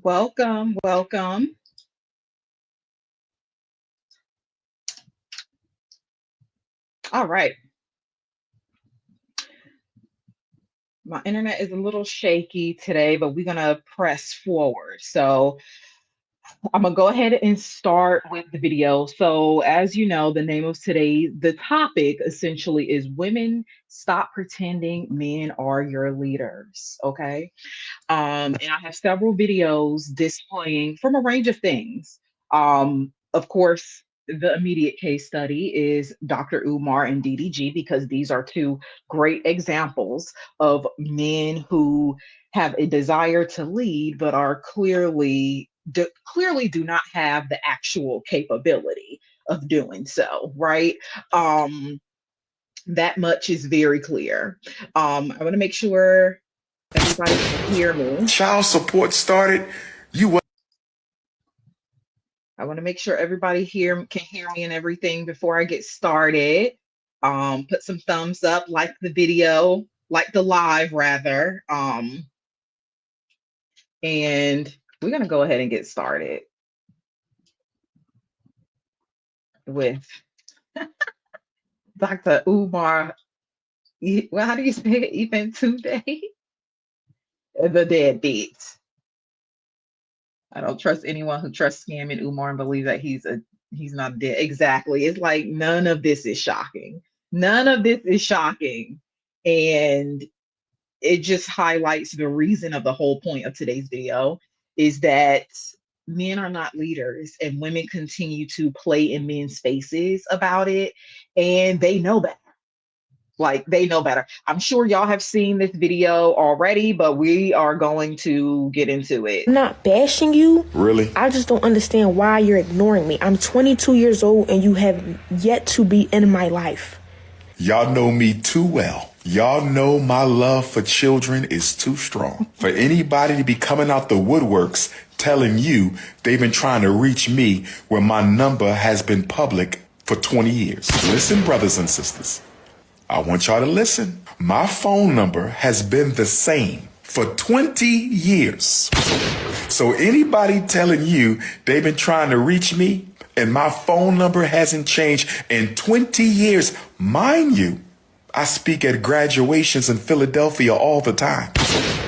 Welcome, welcome. All right. My internet is a little shaky today, but we're going to press forward. So I'm going to go ahead and start with the video. So, as you know, the name of today, the topic essentially is Women Stop Pretending Men Are Your Leaders. Okay. And I have several videos displaying from a range of things. Of course, the immediate case study is Dr. Umar and DDG, because these are two great examples of men who have a desire to lead, but are clearly do not have the actual capability of doing so, right? Um, that much is very clear. I want to make sure everybody can hear me. Child support started. I want to make sure everybody here can hear me and everything before I get started. Put some thumbs up, like the video, like the live rather. And we're gonna go ahead and get started with Dr. Umar. Well, how do you say it? Even today, the deadbeat. I don't trust anyone who trusts scamming Umar and believes that he's not dead. Exactly. It's like none of this is shocking. None of this is shocking. And it just highlights the reason of the whole point of today's video is that men are not leaders and women continue to play in men's faces about it. And they know that. Like they know better. I'm sure y'all have seen this video already, but we are going to get into it. I'm not bashing you. Really? I just don't understand why you're ignoring me. I'm 22 years old and you have yet to be in my life. Y'all know me too well. Y'all know my love for children is too strong. For anybody to be coming out the woodworks telling you they've been trying to reach me when my number has been public for 20 years. Listen, brothers and sisters. I want y'all to listen. My phone number has been the same for 20 years. So anybody telling you they've been trying to reach me and my phone number hasn't changed in 20 years, mind you, I speak at graduations in Philadelphia all the time.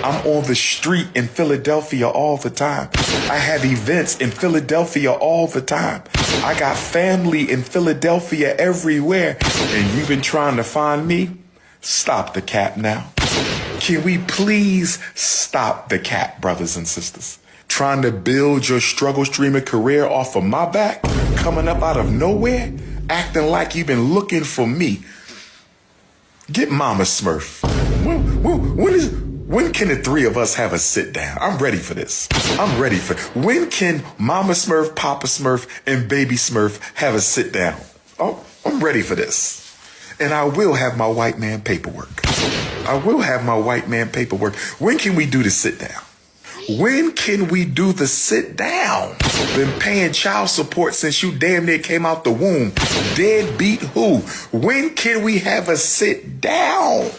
I'm on the street in Philadelphia all the time. I have events in Philadelphia all the time. I got family in Philadelphia everywhere. And you've been trying to find me? Stop the cap now. Can we please stop the cap, brothers and sisters? Trying to build your struggle streamer career off of my back, coming up out of nowhere, acting like you've been looking for me. Get Mama Smurf. When can the three of us have a sit down? I'm ready for this. When can Mama Smurf, Papa Smurf, and Baby Smurf have a sit down? Oh, I'm ready for this. And I will have my white man paperwork. When can we do the sit down? When can we do the sit down? Been paying child support since you damn near came out the womb. Deadbeat who? When can we have a sit down?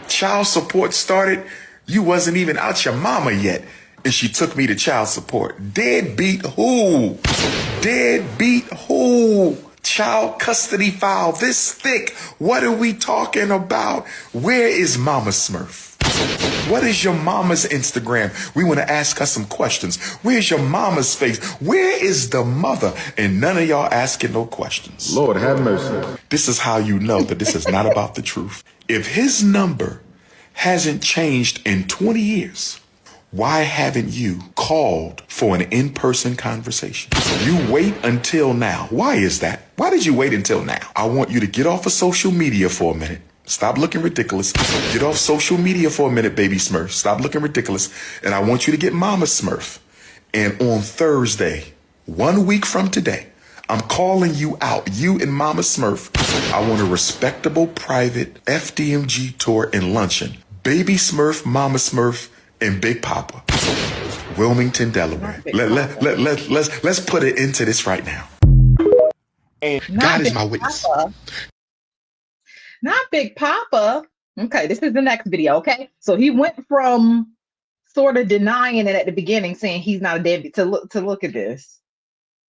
Child support started, you wasn't even out your mama yet, and she took me to child support. Deadbeat who? Child custody file this thick. What are we talking about? Where is Mama Smurf? What is your mama's Instagram? We want to ask her some questions. Where's your mama's face? Where is the mother? And none of y'all asking no questions. Lord have mercy. This is how you know that this is not about the truth. If his number hasn't changed in 20 years, why haven't you called for an in-person conversation? You wait until now. Why is that? Why did you wait until now? I want you to get off of social media for a minute. Stop looking ridiculous. Get off social media for a minute, Baby Smurf. Stop looking ridiculous. And I want you to get Mama Smurf. And on Thursday, 1 week from today, I'm calling you out, you and Mama Smurf. I want a respectable private FDMG tour and luncheon. Baby Smurf, Mama Smurf, and Big Papa. Wilmington, Delaware. Let's put it into this right now. And God is my witness. Not Big Papa. Okay, this is the next video, okay? So he went from sort of denying it at the beginning, saying he's not a deadbeat. To look at this,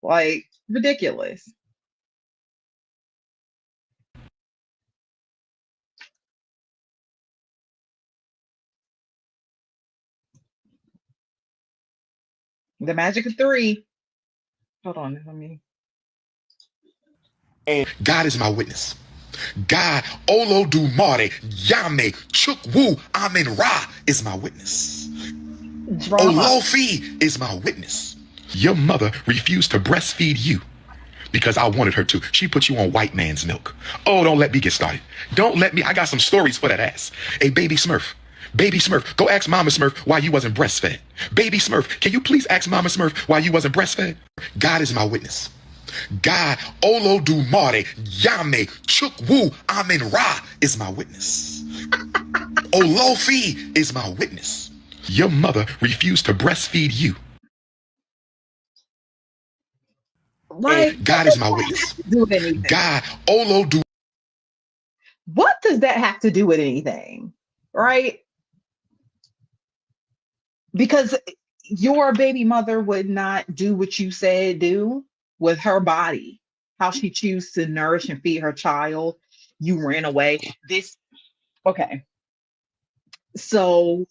like, ridiculous. The magic of three. Hold on, let me. And God is my witness. God, Olo Dumare, Yame, Chukwu, Amen Ra is my witness. Drama. Olofi is my witness. Your mother refused to breastfeed you because I wanted her to. She put you on white man's milk. Oh, don't let me get started. Don't let me. I got some stories for that ass. Hey, baby Smurf. Baby Smurf, go ask Mama Smurf why you wasn't breastfed. Baby Smurf, can you please ask Mama Smurf why you wasn't breastfed? God is my witness. God, Olo Dumare, Yame, Chukwu, Amen Ra is my witness. Olofi is my witness. Your mother refused to breastfeed you. Like, God is my witness. God, Olo Du. What does that have to do with anything? Right? Because your baby mother would not do what you said do with her body, how she chooses to nourish and feed her child. You ran away. Okay. So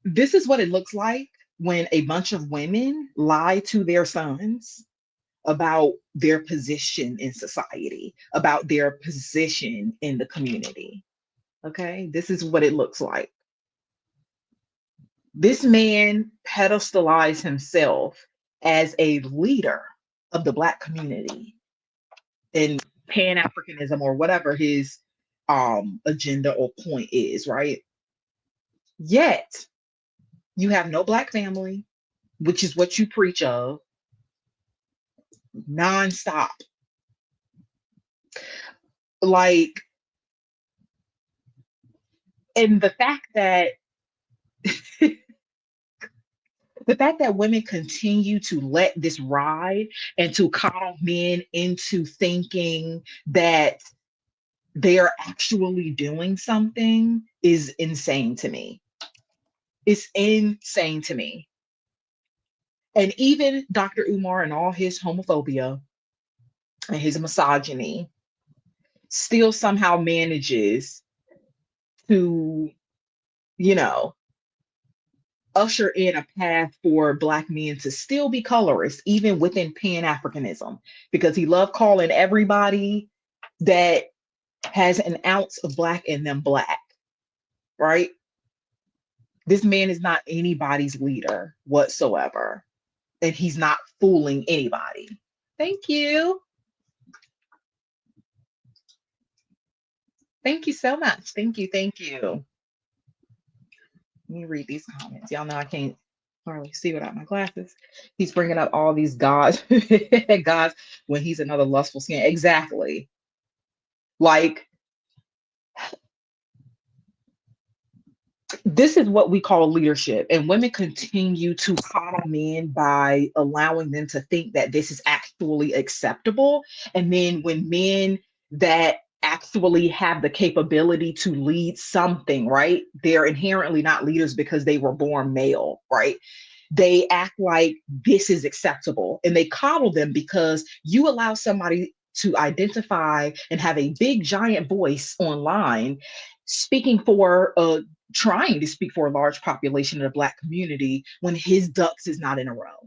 this is what it looks like when a bunch of women lie to their sons about their position in society, about their position in the community. Okay. This is what it looks like. This man pedestalized himself as a leader of the Black community in Pan-Africanism or whatever his agenda or point is, right? Yet you have no Black family, which is what you preach of, nonstop. Like, and the fact that women continue to let this ride and to coddle men into thinking that they are actually doing something is insane to me. It's insane to me. And even Dr. Umar and all his homophobia and his misogyny still somehow manages to, you know, usher in a path for Black men to still be colorist, even within Pan-Africanism, because he loved calling everybody that has an ounce of Black in them Black, right? This man is not anybody's leader whatsoever, and he's not fooling anybody. Thank you. Thank you so much. Thank you. Thank you. Let me read these comments. Y'all know I can't hardly see without my glasses. He's bringing up all these gods, gods when he's another lustful skin. Exactly. Like, this is what we call leadership, and women continue to coddle men by allowing them to think that this is actually acceptable. And then when men that actually have the capability to lead something, right, they're inherently not leaders because they were born male, right? They act like this is acceptable, and they coddle them because you allow somebody to identify and have a big giant voice online speaking for trying to speak for a large population of the Black community when his ducks is not in a row.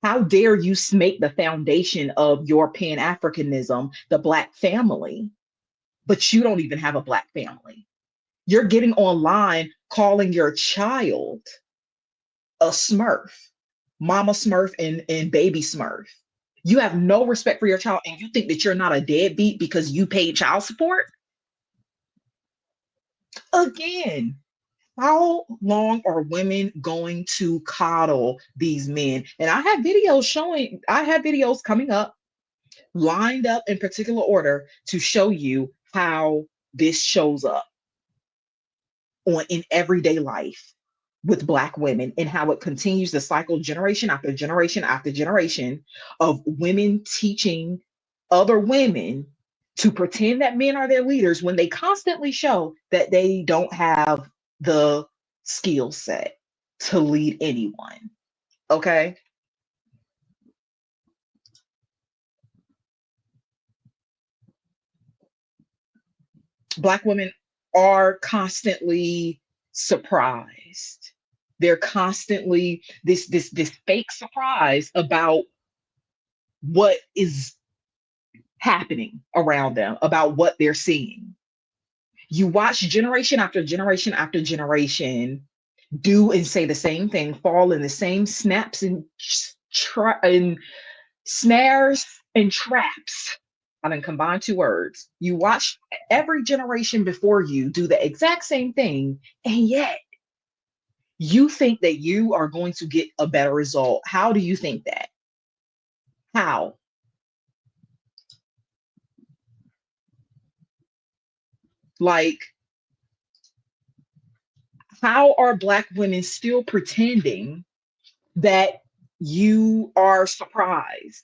How dare you make the foundation of your Pan-Africanism the Black family, but you don't even have a Black family. You're getting online calling your child a Smurf, Mama Smurf and Baby Smurf. You have no respect for your child, and you think that you're not a deadbeat because you paid child support? Again, how long are women going to coddle these men? And I have videos coming up, lined up in particular order to show you how this shows up in everyday life with Black women, and how it continues to cycle generation after generation after generation of women teaching other women to pretend that men are their leaders when they constantly show that they don't have the skill set to lead anyone. Okay. Black women are constantly surprised. They're constantly this fake surprise about what is happening around them, about what they're seeing. You watch generation after generation after generation do and say the same thing, fall in the same snaps and snares and traps. I done combined two words. You watch every generation before you do the exact same thing, and yet you think that you are going to get a better result. How do you think that? How? Like, how are Black women still pretending that you are surprised?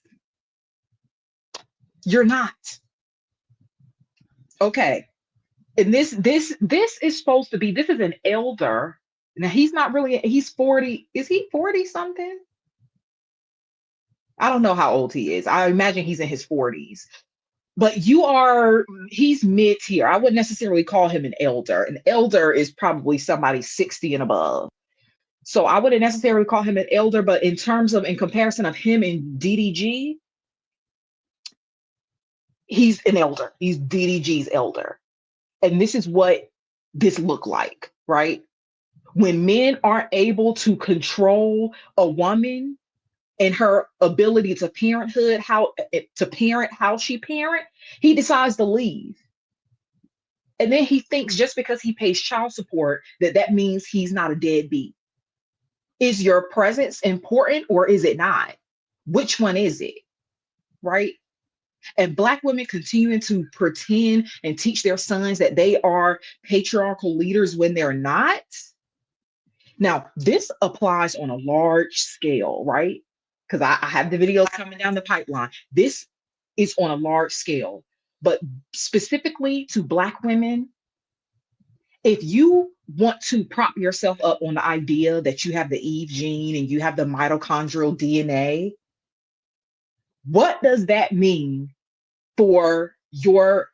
You're not. Okay. And this is supposed to be, this is an elder. Now he's not really, he's 40. Is he 40 something? I don't know how old he is. I imagine he's in his 40s. But he's mid-tier. I wouldn't necessarily call him an elder. An elder is probably somebody 60 and above. So I wouldn't necessarily call him an elder, but in comparison of him and DDG, he's an elder. He's DDG's elder. And this is what this looked like, right? When men aren't able to control a woman and her ability to parent how she parent, he decides to leave. And then he thinks just because he pays child support that means he's not a deadbeat. Is your presence important or is it not? Which one is it? Right? And Black women continuing to pretend and teach their sons that they are patriarchal leaders when they're not. Now, this applies on a large scale, right? Because I have the videos coming down the pipeline. This is on a large scale, but specifically to Black women, if you want to prop yourself up on the idea that you have the Eve gene and you have the mitochondrial DNA, what does that mean for your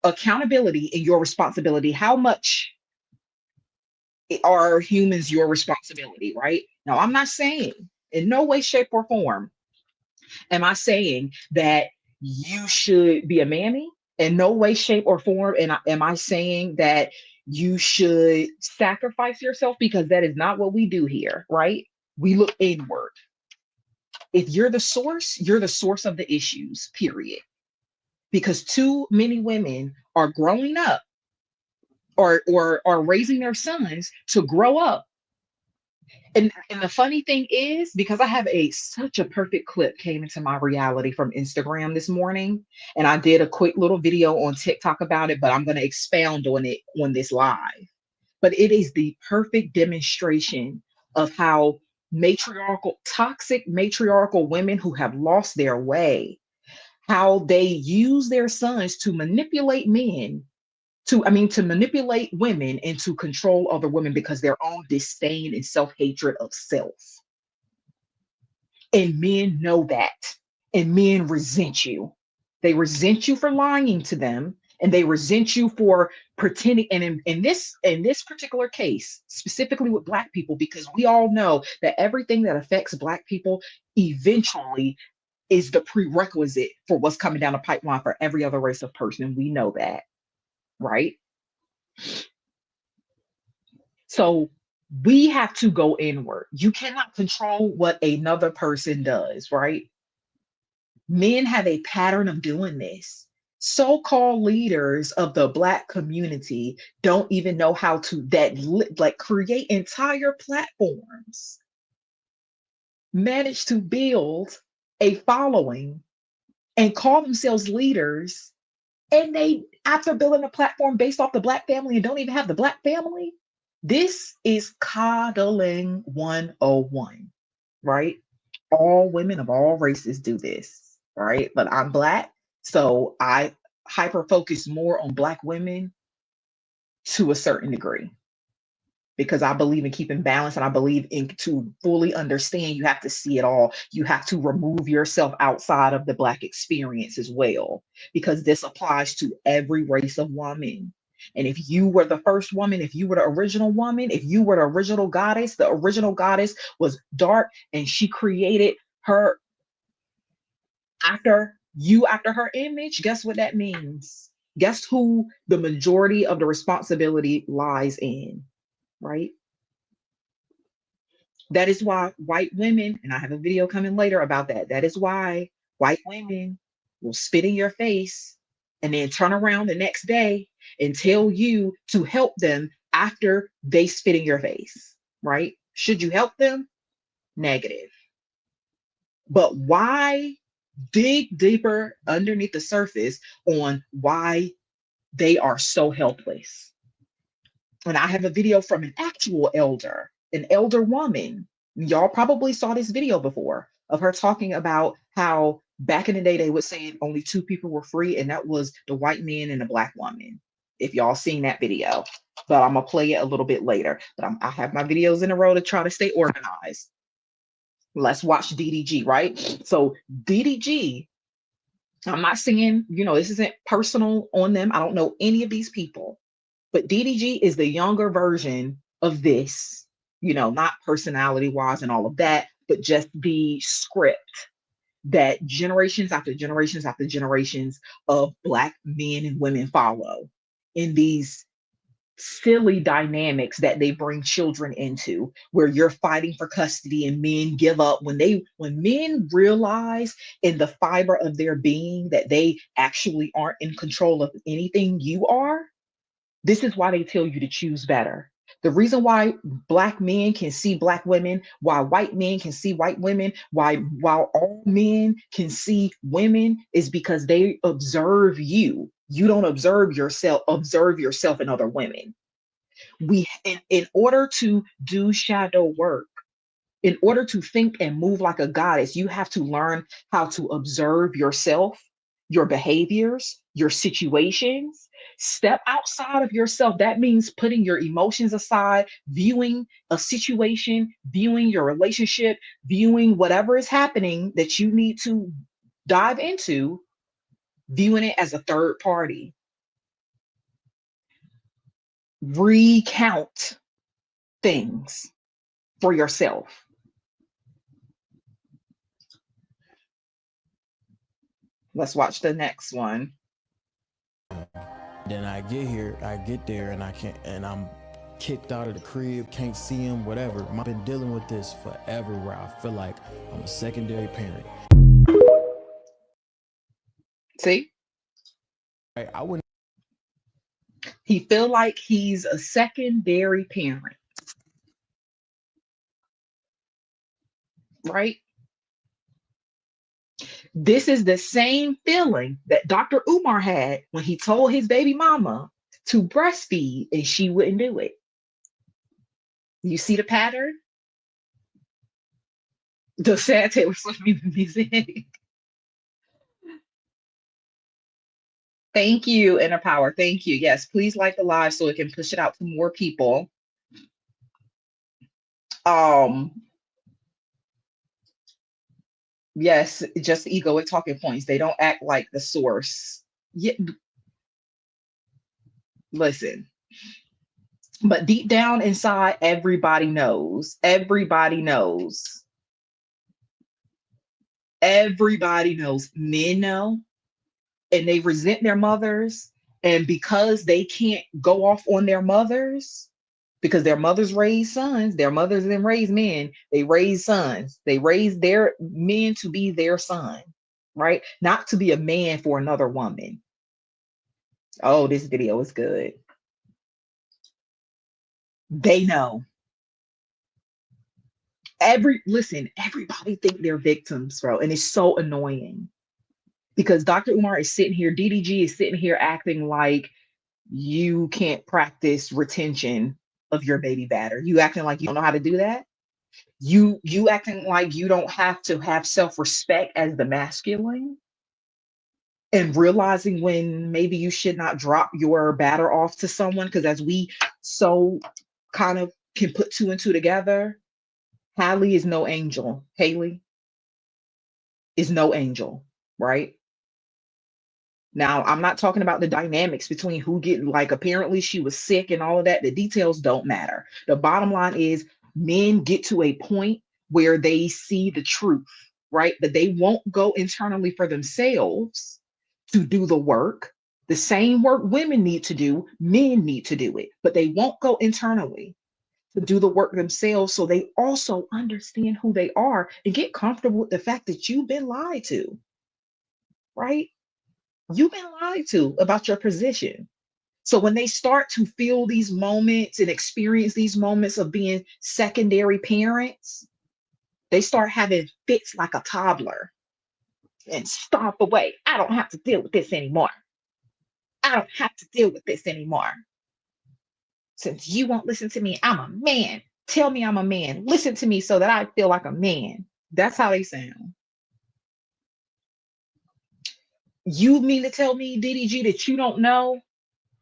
accountability and your responsibility? How much are humans your responsibility, right? Now, I'm not saying in no way, shape, or form am I saying that you should be a mammy. In no way, shape, or form and am I saying that you should sacrifice yourself, because that is not what we do here, right? We look inward. If you're the source of the issues, period. Because too many women are growing up or are raising their sons to grow up. And the funny thing is, because I have such a perfect clip came into my reality from Instagram this morning, and I did a quick little video on TikTok about it, but I'm going to expound on it on this live. But it is the perfect demonstration of how toxic matriarchal women who have lost their way, how they use their sons to manipulate men to manipulate women and to control other women because their own disdain and self-hatred of self. And men know that. And men resent you. They resent you for lying to them, and they resent you for pretending. And in this particular case, specifically with Black people, because we all know that everything that affects Black people eventually is the prerequisite for what's coming down the pipeline for every other race of person. And we know that, right? So we have to go inward. You cannot control what another person does, right? Men have a pattern of doing this. So-called leaders of the Black community don't even know how to create entire platforms, manage to build a following and call themselves leaders, and they, after building a platform based off the Black family and don't even have the Black family. This is coddling 101, right? All women of all races do this, right? But I'm Black, so I hyper focus more on Black women to a certain degree, because I believe in keeping balance, and I believe in, to fully understand, you have to see it all. You have to remove yourself outside of the Black experience as well, because this applies to every race of woman. And if you were the first woman, if you were the original woman, if you were the original goddess was dark, and she created her after her image, guess what that means? Guess who the majority of the responsibility lies in, right? That is why white women, and I have a video coming later about that. That is why white women will spit in your face and then turn around the next day and tell you to help them after they spit in your face, right? Should you help them? Negative. But why dig deeper underneath the surface on why they are so helpless? And I have a video from an elder woman. Y'all probably saw this video before, of her talking about how back in the day they would say only two people were free, and that was the white man and the Black woman. If y'all seen that video, but I'm gonna play it a little bit later. But I have my videos in a row to try to stay organized. Let's watch DDG, right? So DDG, I'm not saying, this isn't personal on them. I don't know any of these people, but DDG is the younger version of this, not personality wise and all of that, but just the script that generations after generations after generations of Black men and women follow in these silly dynamics that they bring children into, where you're fighting for custody and men give up when men realize in the fiber of their being that they actually aren't in control of anything. You are. This is why they tell you to choose better. The reason why Black men can see Black women, why white men can see white women, while all men can see women, is because they observe you. You don't observe yourself in other women. In order to do shadow work, in order to think and move like a goddess, you have to learn how to observe yourself, your behaviors, your situations. Step outside of yourself. That means putting your emotions aside, viewing a situation, viewing your relationship, viewing whatever is happening that you need to dive into, viewing it as a third party. Recount things for yourself. Let's watch the next one. Then I get there, and I'm kicked out of the crib, can't see him, whatever. I've been dealing with this forever, where I feel like I'm a secondary parent. See? I wouldn't. He feel like he's a secondary parent, right? This is the same feeling that Dr. Umar had when he told his baby mama to breastfeed and she wouldn't do it. You see the pattern? The sad Taylor Swift music. Thank you, Inner Power. Thank you. Yes, please like the live so it can push it out to more people. Yes, just egoic talking points. They don't act like the source. Yeah, listen. But deep down inside, everybody knows. Everybody knows. Everybody knows. Men know, and they resent their mothers. And because they can't go off on their mothers, because their mothers raise sons, their mothers didn't raise men, they raise sons. They raise their men to be their son, right? Not to be a man for another woman. Oh, this video is good. They know. Everybody think they're victims, bro. And it's so annoying because Dr. Umar is sitting here, DDG is sitting here acting like you can't practice retention of your baby batter. You acting like you don't know how to do that. You acting like you don't have to have self-respect as the masculine, and realizing when maybe you should not drop your batter off to someone, because as we so kind of can put two and two together, Hallie is no angel. Haley is no angel, right? Now, I'm not talking about the dynamics between who get, like, apparently she was sick and all of that. The details don't matter. The bottom line is men get to a point where they see the truth, right? But they won't go internally for themselves to do the work. The same work women need to do, men need to do it, but they won't go internally to do the work themselves. So they also understand who they are and get comfortable with the fact that you've been lied to, right? You've been lied to about your position. So when they start to feel these moments and experience these moments of being secondary parents, they start having fits like a toddler and stomp away. I don't have to deal with this anymore. I don't have to deal with this anymore. Since you won't listen to me, I'm a man. Tell me I'm a man. Listen to me so that I feel like a man. That's how they sound. You mean to tell me, DDG, that you don't know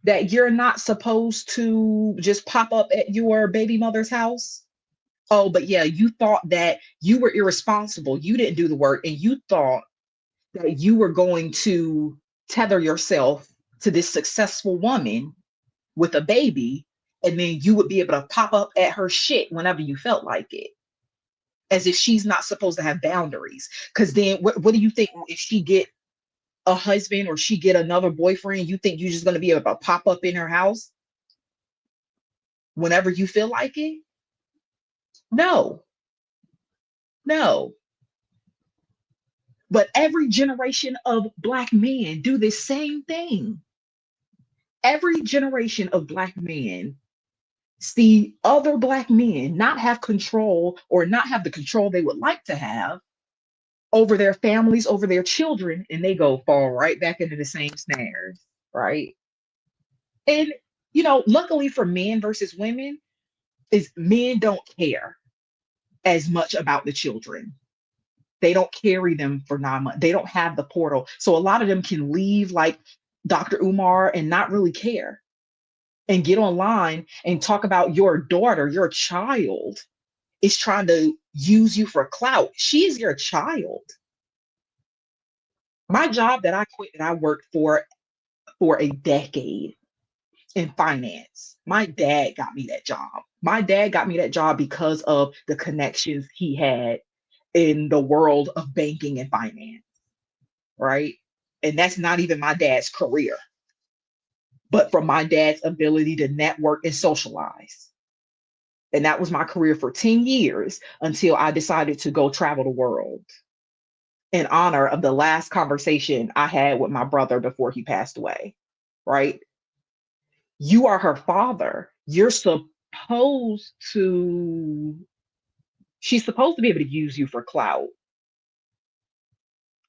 that you're not supposed to just pop up at your baby mother's house? Oh, but yeah, you thought that you were irresponsible. You didn't do the work, and you thought that you were going to tether yourself to this successful woman with a baby, and then you would be able to pop up at her shit whenever you felt like it, as if she's not supposed to have boundaries. Because then what do you think if she get a husband or she get another boyfriend? You think you're just going to be able to pop up in her house whenever you feel like it? No, no. But every generation of Black men do the same thing. Every generation of Black men see other Black men not have control or not have the control they would like to have over their families, over their children, and they go fall right back into the same snares, right? And, luckily for men versus women, is men don't care as much about the children. They don't carry them for 9 months. They don't have the portal. So a lot of them can leave like Dr. Umar and not really care and get online and talk about your daughter, your child is trying to use you for clout. She's your child. My job that I quit, that I worked for a decade in finance. My dad got me that job. My dad got me that job because of the connections he had in the world of banking and finance, right? And that's not even my dad's career, but from my dad's ability to network and socialize. And that was my career for 10 years until I decided to go travel the world in honor of the last conversation I had with my brother before he passed away, right? You are her father. She's supposed to be able to use you for clout.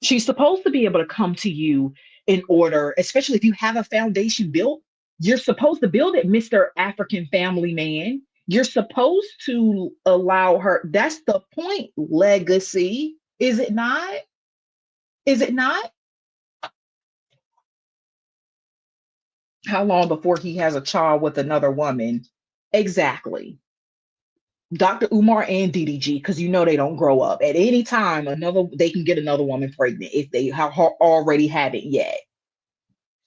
She's supposed to be able to come to you in order, especially if you have a foundation built, you're supposed to build it, Mr. African family man. You're supposed to allow her. That's the point. Legacy. Is it not? Is it not? How long before he has a child with another woman? Exactly. Dr. Umar and DDG, because they don't grow up. At any time, they can get another woman pregnant if they already haven't yet.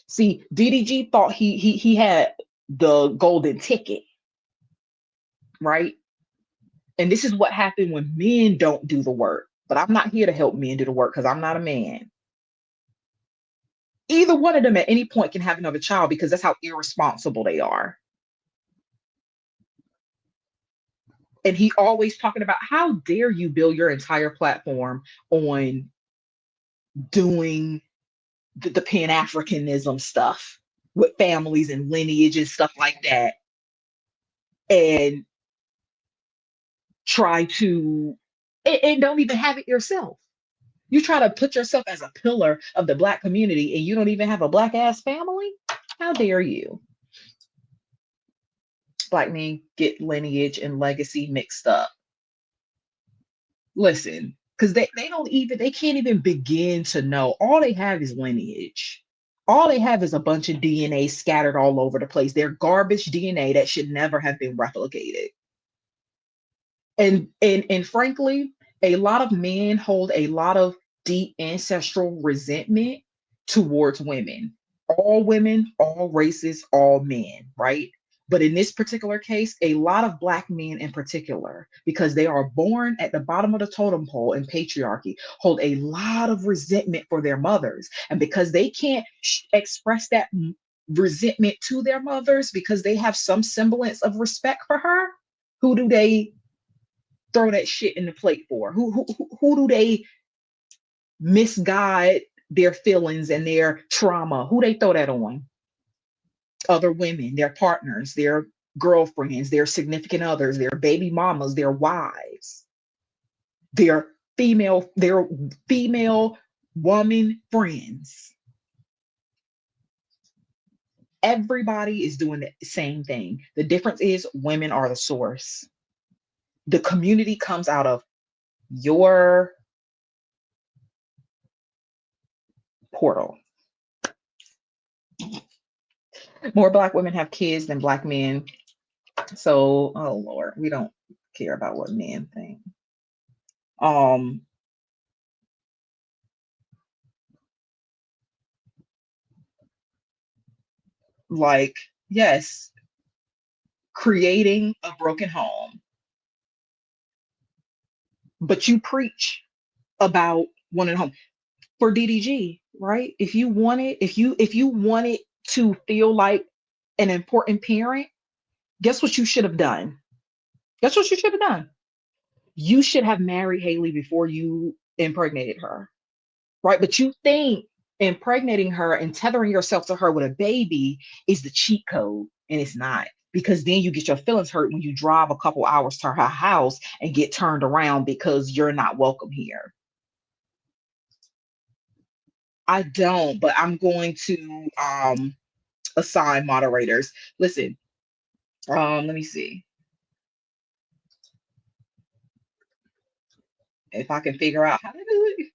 See, DDG thought he had the golden ticket, right? And this is what happened when men don't do the work. But I'm not here to help men do the work because I'm not a man. Either one of them at any point can have another child because that's how irresponsible they are. And he always talking about how dare you build your entire platform on doing the Pan-Africanism stuff with families and lineage and stuff like that, and try to and don't even have it yourself. You try to put yourself as a pillar of the Black community and you don't even have a Black ass family? How dare you? Black men get lineage and legacy mixed up. Listen, because they can't even begin to know. All they have is lineage. All they have is a bunch of DNA scattered all over the place. They're garbage DNA that should never have been replicated. And frankly, a lot of men hold a lot of deep ancestral resentment towards women, all races, all men, right? But in this particular case, a lot of black men in particular, because they are born at the bottom of the totem pole in patriarchy, hold a lot of resentment for their mothers. And because they can't express that resentment to their mothers because they have some semblance of respect for her, who do they throw that shit in the plate for? Who do they misguide their feelings and their trauma? Who they throw that on? Other women, their partners, their girlfriends, their significant others, their baby mamas, their wives, their female woman friends. Everybody is doing the same thing. The difference is women are the source. The community comes out of your portal. More black women have kids than black men. So, oh Lord, we don't care about what men think. Um, like, yes, creating a broken home, but you preach about one at home for DDG, right? If you wanted to feel like an important parent, guess what you should have done? Guess what you should have done? You should have married Haley before you impregnated her, right? But you think impregnating her and tethering yourself to her with a baby is the cheat code, and it's not. Because then you get your feelings hurt when you drive a couple hours to her house and get turned around because you're not welcome here. I don't, but I'm going to assign moderators. Listen, let me see if I can figure out how to do it.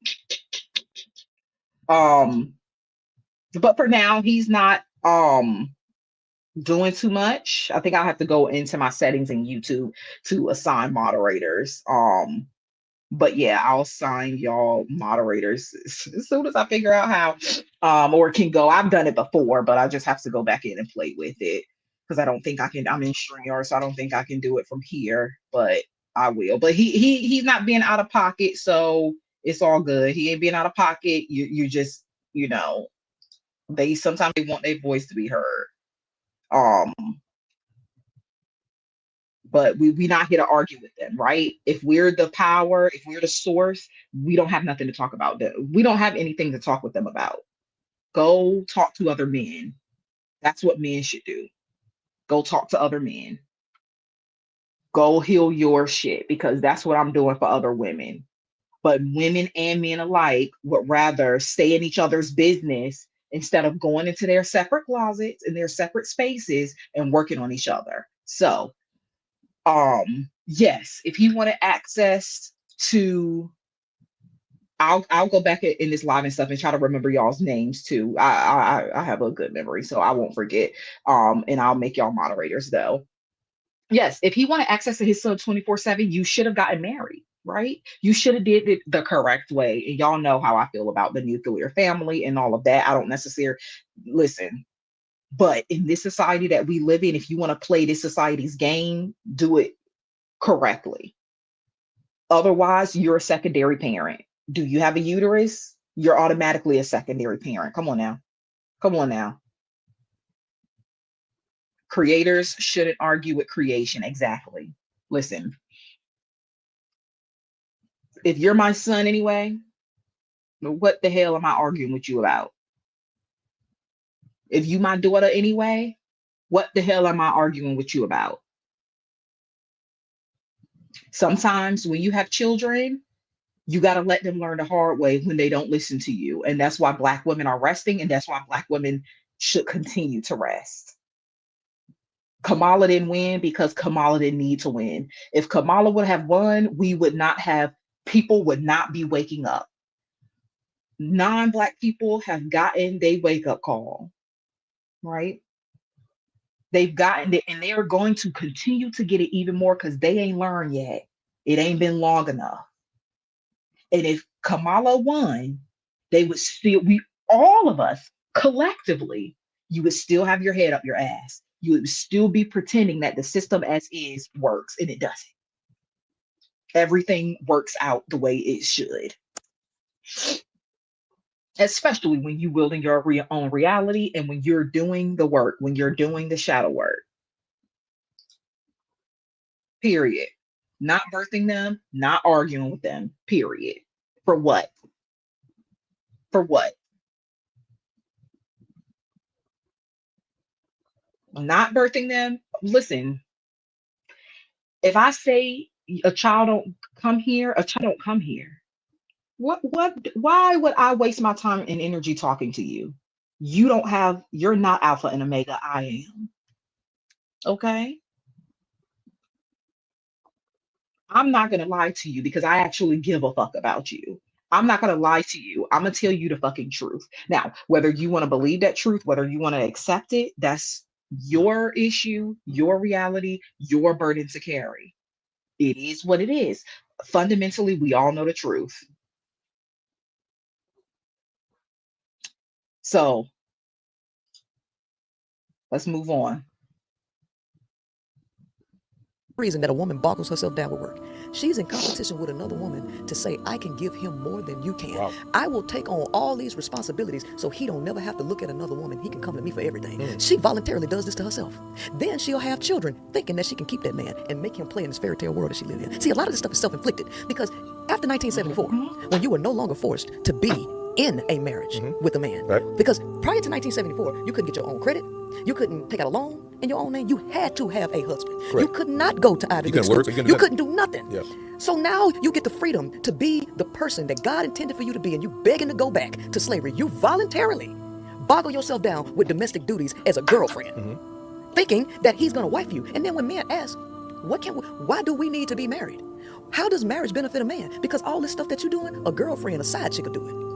Um, but for now, he's not doing too much. I think I'll have to go into my settings in YouTube to assign moderators. But yeah, I'll assign y'all moderators as soon as I figure out how or can go. I've done it before, but I just have to go back in and play with it because I don't think I can. I'm in StreamYard, so I don't think I can do it from here, but I will. But he's not being out of pocket, so it's all good. He ain't being out of pocket. You just, you know, they sometimes they want their voice to be heard. Um, but we not here to argue with them, right? If we're the power, if we're the source, we don't have nothing to talk about them. We don't have anything to talk with them about. Go talk to other men. That's what men should do. Go talk to other men. Go heal your shit because that's what I'm doing for other women. But women and men alike would rather stay in each other's business instead of going into their separate closets and their separate spaces and working on each other. So yes, if he wanted access to, I'll go back in this live and stuff and try to remember y'all's names too. I have a good memory, so I won't forget. And I'll make y'all moderators though. Yes, if he wanted access to his son 24/7, you should have gotten married, right? You should have did it the correct way. And y'all know how I feel about the nuclear family and all of that. I don't necessarily listen. But in this society that we live in, if you want to play this society's game, do it correctly. Otherwise, you're a secondary parent. Do you have a uterus? You're automatically a secondary parent. Come on now. Come on now. Creators shouldn't argue with creation. Exactly. Listen, if you're my son anyway, what the hell am I arguing with you about? If you my daughter anyway, what the hell am I arguing with you about? Sometimes when you have children, you got to let them learn the hard way when they don't listen to you. And that's why Black women are resting. And that's why Black women should continue to rest. Kamala didn't win because Kamala didn't need to win. If Kamala would have won, people would not be waking up. Non-Black people have gotten their wake-up call, right? They've gotten it, and they are going to continue to get it even more because they ain't learned yet. It ain't been long enough. And if Kamala won, they would still, we, all of us collectively, you would still have your head up your ass. You would still be pretending that the system as is works, and it doesn't. Everything works out the way it should. Especially when you building your own reality and when you're doing the work, when you're doing the shadow work. Period. Not birthing them, not arguing with them. Period. For what? For what? Not birthing them. Listen, if I say a child don't come here, a child don't come here. Why would I waste my time and energy talking to you? You're not alpha and omega. I am. Okay. I'm not going to lie to you because I actually give a fuck about you. I'm not going to lie to you. I'm going to tell you the fucking truth. Now, whether you want to believe that truth, whether you want to accept it, that's your issue, your reality, your burden to carry. It is what it is. Fundamentally, we all know the truth. So let's move on. Reason that a woman boggles herself down with work. She's in competition with another woman to say, I can give him more than you can. Wow. I will take on all these responsibilities so he don't never have to look at another woman. He can come to me for everything. She voluntarily does this to herself. Then she'll have children thinking that she can keep that man and make him play in this fairy tale world that she lives in. See, a lot of this stuff is self-inflicted because after 1974, when you were no longer forced to be in a marriage with a man, right? Because prior to 1974, you couldn't get your own credit. You couldn't take out a loan in your own name. You had to have a husband. Correct. You could not go to Ivy League school. You couldn't do nothing. Yeah. So now you get the freedom to be the person that God intended for you to be, and you begging to go back to slavery. You voluntarily boggle yourself down with domestic duties as a girlfriend, thinking that he's going to wife you. And then when men ask, why do we need to be married? How does marriage benefit a man? Because all this stuff that you're doing, a girlfriend, a side chick will do it.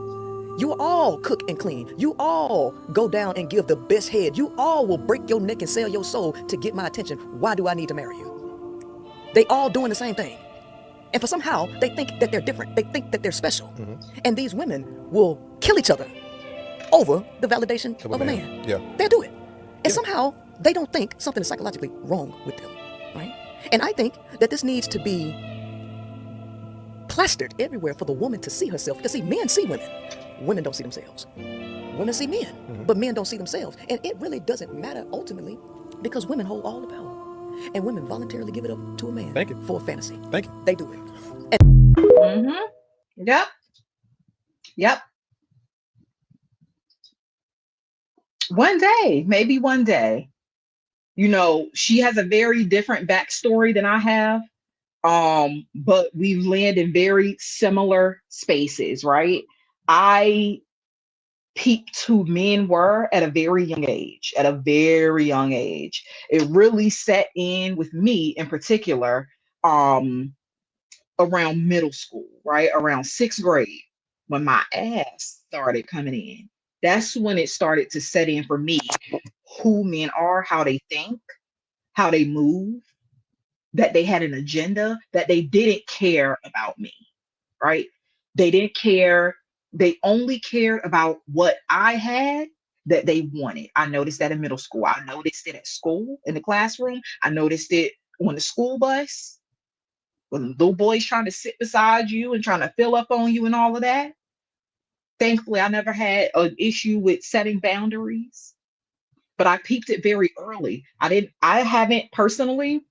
You all cook and clean. You all go down and give the best head. You all will break your neck and sell your soul to get my attention. Why do I need to marry you? They all doing the same thing. And for somehow, they think that they're different. They think that they're special. And these women will kill each other over the validation of a man. Yeah. They'll do it. And somehow, they don't think something is psychologically wrong with them, right? And I think that this needs to be plastered everywhere for the woman to see herself. Because see, men see women. Women don't see themselves. Women see men, but men don't see themselves. And it really doesn't matter ultimately because women hold all the power. And women voluntarily give it up to a man for a fantasy. Thank you. They do it. Yep. Yep. One day, maybe one day, you know, she has a very different backstory than I have. But we've landed in very similar spaces, right? I peeped who men were at a very young age, at a very young age. It really set in with me in particular, around middle school, right? Around 6th grade, when my ass started coming in. That's when it started to set in for me, who men are, how they think, how they move, that they had an agenda, that they didn't care about me, right? They didn't care. They only cared about what I had that they wanted. I noticed that in middle school. I noticed it at school, in the classroom. I noticed it on the school bus, when little boys trying to sit beside you and trying to fill up on you and all of that. Thankfully, I never had an issue with setting boundaries, but I peeped it very early. I haven't personally,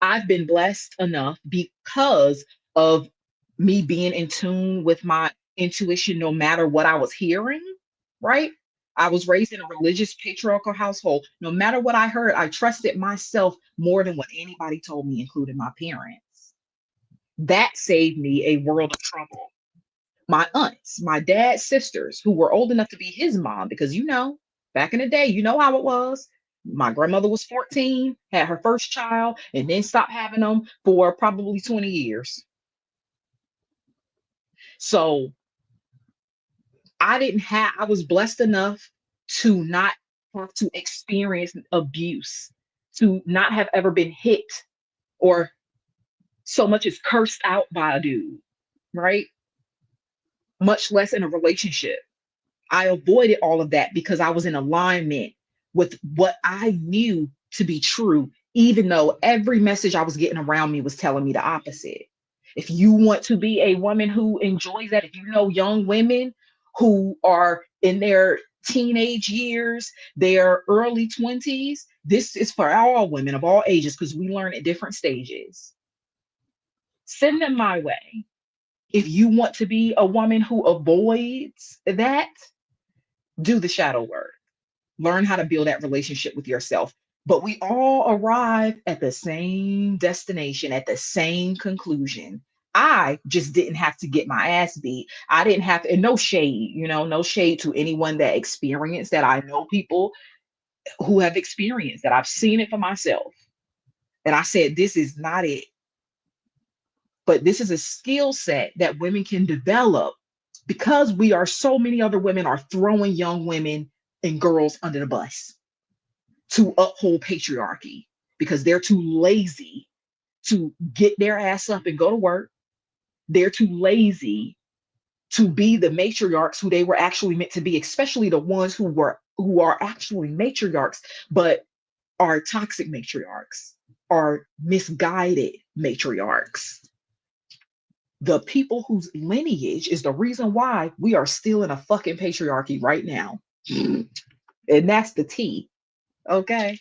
I've been blessed enough because of me being in tune with my intuition, no matter what I was hearing, right? I was raised in a religious patriarchal household. No matter what I heard, I trusted myself more than what anybody told me, including my parents. That saved me a world of trouble. My aunts, my dad's sisters, who were old enough to be his mom, because you know, back in the day, you know how it was. My grandmother was 14, had her first child, and then stopped having them for probably 20 years. So I was blessed enough to not have to experience abuse, to not have ever been hit or so much is cursed out by a dude, right? Much less in a relationship. I avoided all of that because I was in alignment with what I knew to be true, even though every message I was getting around me was telling me the opposite. If you want to be a woman who enjoys that, if you know young women who are in their teenage years, their early 20s, this is for all women of all ages because we learn at different stages. Send them my way. If you want to be a woman who avoids that, do the shadow work. Learn how to build that relationship with yourself. But we all arrive at the same destination, at the same conclusion. I just didn't have to get my ass beat. I didn't have to, and no shade, no shade to anyone that experienced that. I know people who have experienced that. I've seen it for myself. And I said, this is not it. But this is a skill set that women can develop because we are so many other women are throwing young women and girls under the bus to uphold patriarchy because they're too lazy to get their ass up and go to work. They're too lazy to be the matriarchs who they were actually meant to be, especially the ones who are actually matriarchs, but are toxic matriarchs, are misguided matriarchs. The people whose lineage is the reason why we are still in a fucking patriarchy right now. And that's the T. Okay.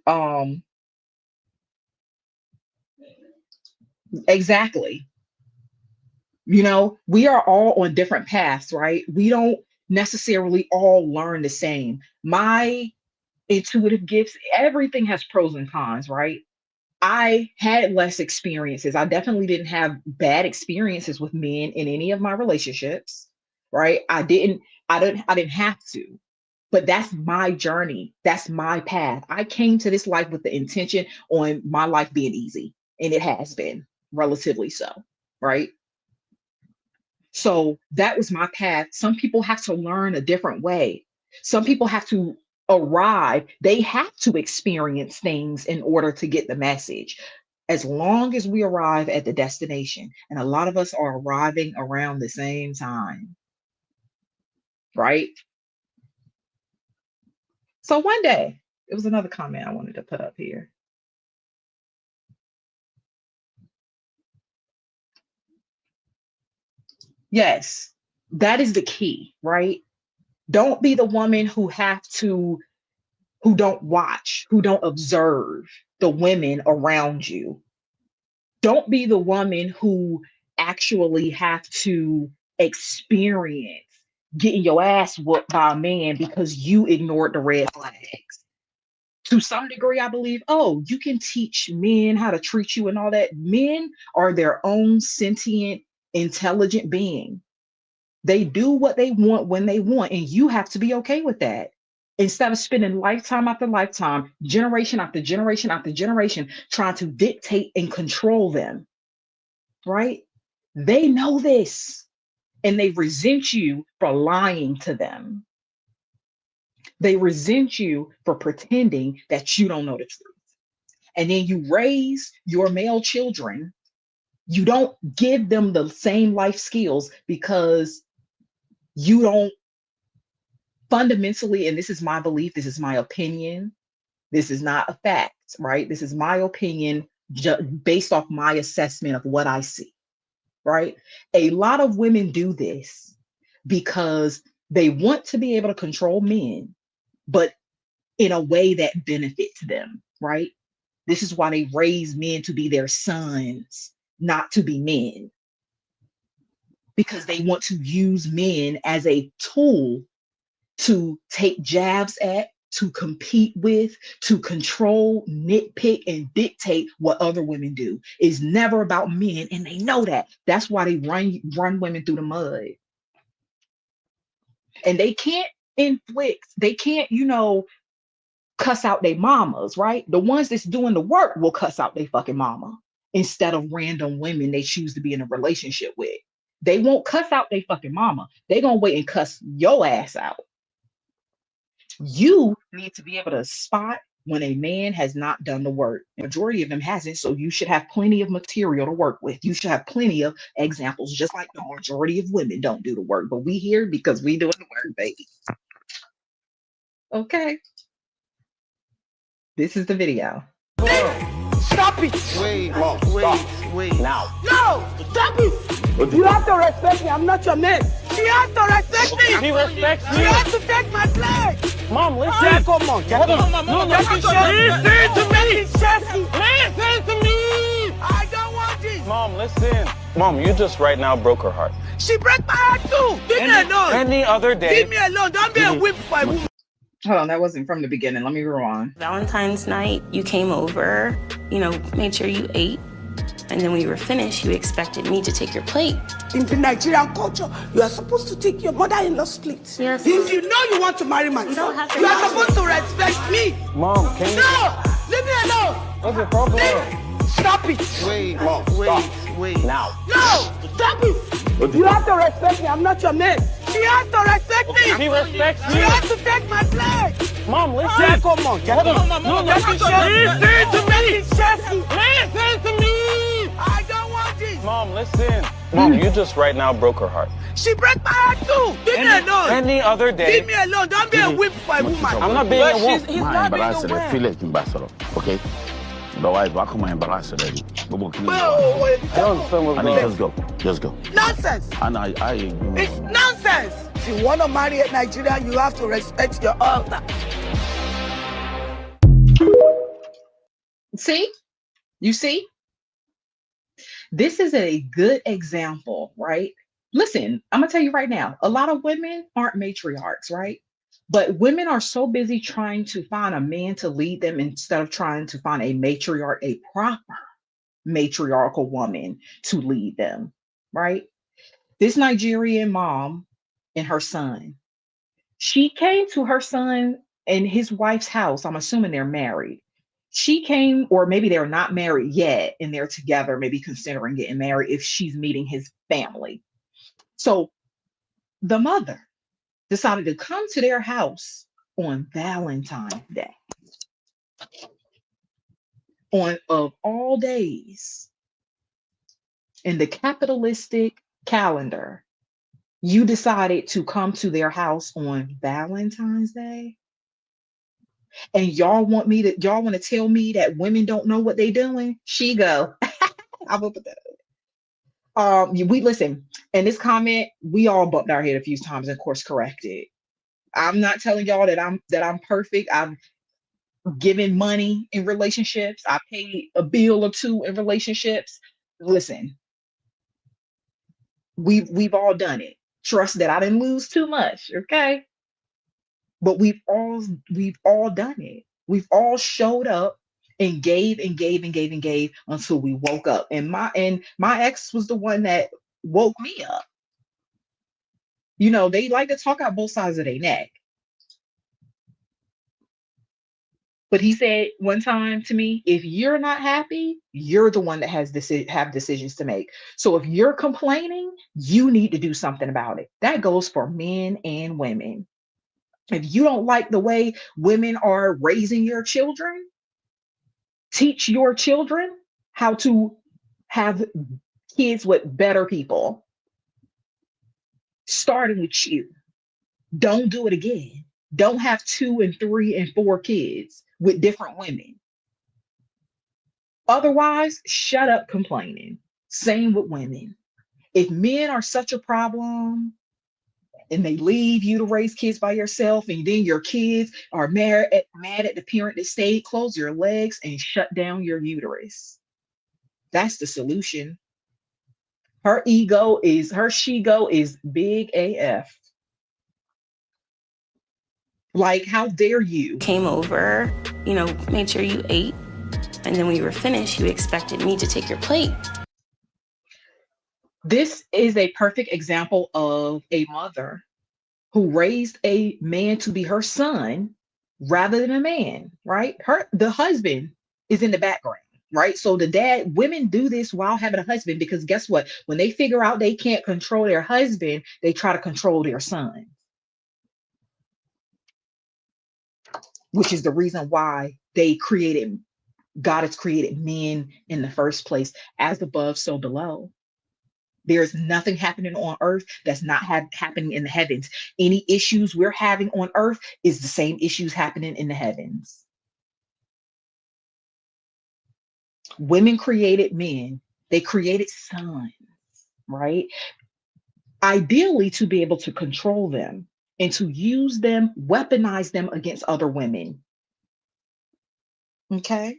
Um, exactly. We are all on different paths, right? We don't necessarily all learn the same. My intuitive gifts, everything has pros and cons, right? I had less experiences. I definitely didn't have bad experiences with men in any of my relationships, right? I didn't have to. But that's my journey. That's my path. I came to this life with the intention on my life being easy, and it has been relatively so, right? So that was my path. Some people have to learn a different way. Some people have to arrive, they have to experience things in order to get the message. As long as we arrive at the destination, and a lot of us are arriving around the same time, right? So one day, it was another comment I wanted to put up here. Yes, that is the key, right? Don't be the woman who don't watch, who don't observe the women around you. Don't be the woman who actually have to experience getting your ass whooped by a man because you ignored the red flags. To some degree, I believe, oh, you can teach men how to treat you and all that. Men are their own sentient, intelligent being. They do what they want when they want, and you have to be okay with that. Instead of spending lifetime after lifetime, generation after generation after generation, trying to dictate and control them, right? They know this, and they resent you for lying to them. They resent you for pretending that you don't know the truth. And then you raise your male children. You don't give them the same life skills because you don't fundamentally, and this is my belief, this is my opinion, this is not a fact, right? This is my opinion based off my assessment of what I see, right? A lot of women do this because they want to be able to control men, but in a way that benefits them, right? This is why they raise men to be their sons, not to be men, because they want to use men as a tool to take jabs at, to compete with, to control, nitpick, and dictate what other women do. It's never about men, and they know that. That's why they run women through the mud. And they can't they can't, cuss out their mamas, right? The ones that's doing the work will cuss out their fucking mama instead of random women they choose to be in a relationship with. They won't cuss out their fucking mama. They gonna wait and cuss your ass out. You need to be able to spot when a man has not done the work. The majority of them hasn't, so you should have plenty of material to work with. You should have plenty of examples, just like the majority of women don't do the work. But we here because we doing the work, baby. Okay. This is the video. Stop it! Wait, Mom, wait, stop. wait. Now. No! Stop it! You have to respect me. I'm not your man. She has to respect me! He respects She me. has to take my place! Mom, listen. Jack, come on. Jack, Hold on, no, Listen listen to me! Listen to me. I don't want this! Mom, listen. Mom, you just right now broke her heart. She broke my heart too! Leave me alone! Any other day. Leave me alone! Don't be a whip for a woman! Hold on, that wasn't from the beginning. Let me rewind. Valentine's night, you came over, made sure you ate. And then when you were finished, you expected me to take your plate. In the Nigerian culture, you are supposed to take your mother-in-law's plate. Yes. If you know you want to marry my You son, don't have to you are know. supposed to respect me. Mom, can you? No! Leave me alone! What's the problem? Stop it! Wait, Mom, wait, stop. wait. Now. No! Stop it! You have to respect me. I'm not your man. She has to respect me! He respects She me. has to take my place! Mom, listen. Jack, come on. Jack, Hold on. No, listen to me. Listen to me. I don't want this! Mom, listen. Mom, you just right now broke her heart. She broke my heart too! Leave me alone! Any other day. Leave me alone! Don't be a whip for a woman! I'm not being a woman. He's not being a woman! Feel it in Basel, okay? But why back home and embarrassed already? Wait, wait. I don't understand what's going on. Just go. Nonsense! And I It's nonsense! If you want to marry a Nigerian, you have to respect your elder. See? You see? This is a good example, right? Listen, I'm going to tell you right now, a lot of women aren't matriarchs, right? But women are so busy trying to find a man to lead them instead of trying to find a matriarch, a proper matriarchal woman to lead them, right? This Nigerian mom and her son, she came to her son and his wife's house. I'm assuming they're married. She came, or maybe they're not married yet, and they're together, maybe considering getting married if she's meeting his family. So the mother decided to come to their house on Valentine's Day. Of all days in the capitalistic calendar, you decided to come to their house on Valentine's Day. And y'all want to tell me that women don't know what they're doing? She go. I will put that. We listen, in this comment, we all bumped our head a few times and course corrected. I'm not telling y'all that I'm perfect. I've given money in relationships. I paid a bill or two in relationships. Listen, we've all done it. Trust that I didn't lose too much, okay? But we've all done it. We've all showed up and gave and gave and gave and gave until we woke up. And my ex was the one that woke me up. They like to talk out both sides of their neck. But he said one time to me, if you're not happy, you're the one that have decisions to make. So if you're complaining, you need to do something about it. That goes for men and women. If you don't like the way women are raising your children, teach your children how to have kids with better people, starting with you. Don't do it again. Don't have 2 and 3 and 4 kids with different women. Otherwise, shut up complaining. Same with women. If men are such a problem and they leave you to raise kids by yourself, and then your kids are mad at the parent that stayed, close your legs and shut down your uterus. That's the solution. Her she-go is big AF. Like, how dare you? Came over, made sure you ate. And then when you were finished, you expected me to take your plate. This is a perfect example of a mother who raised a man to be her son rather than a man, right? The husband is in the background, right? So women do this while having a husband, because guess what? When they figure out they can't control their husband, they try to control their son. which is the reason why God has created men in the first place, as above, so below. There's nothing happening on earth that's not happening in the heavens. Any issues we're having on earth is the same issues happening in the heavens. Women created men, they created sons, right? Ideally, to be able to control them and to use them, weaponize them against other women. Okay?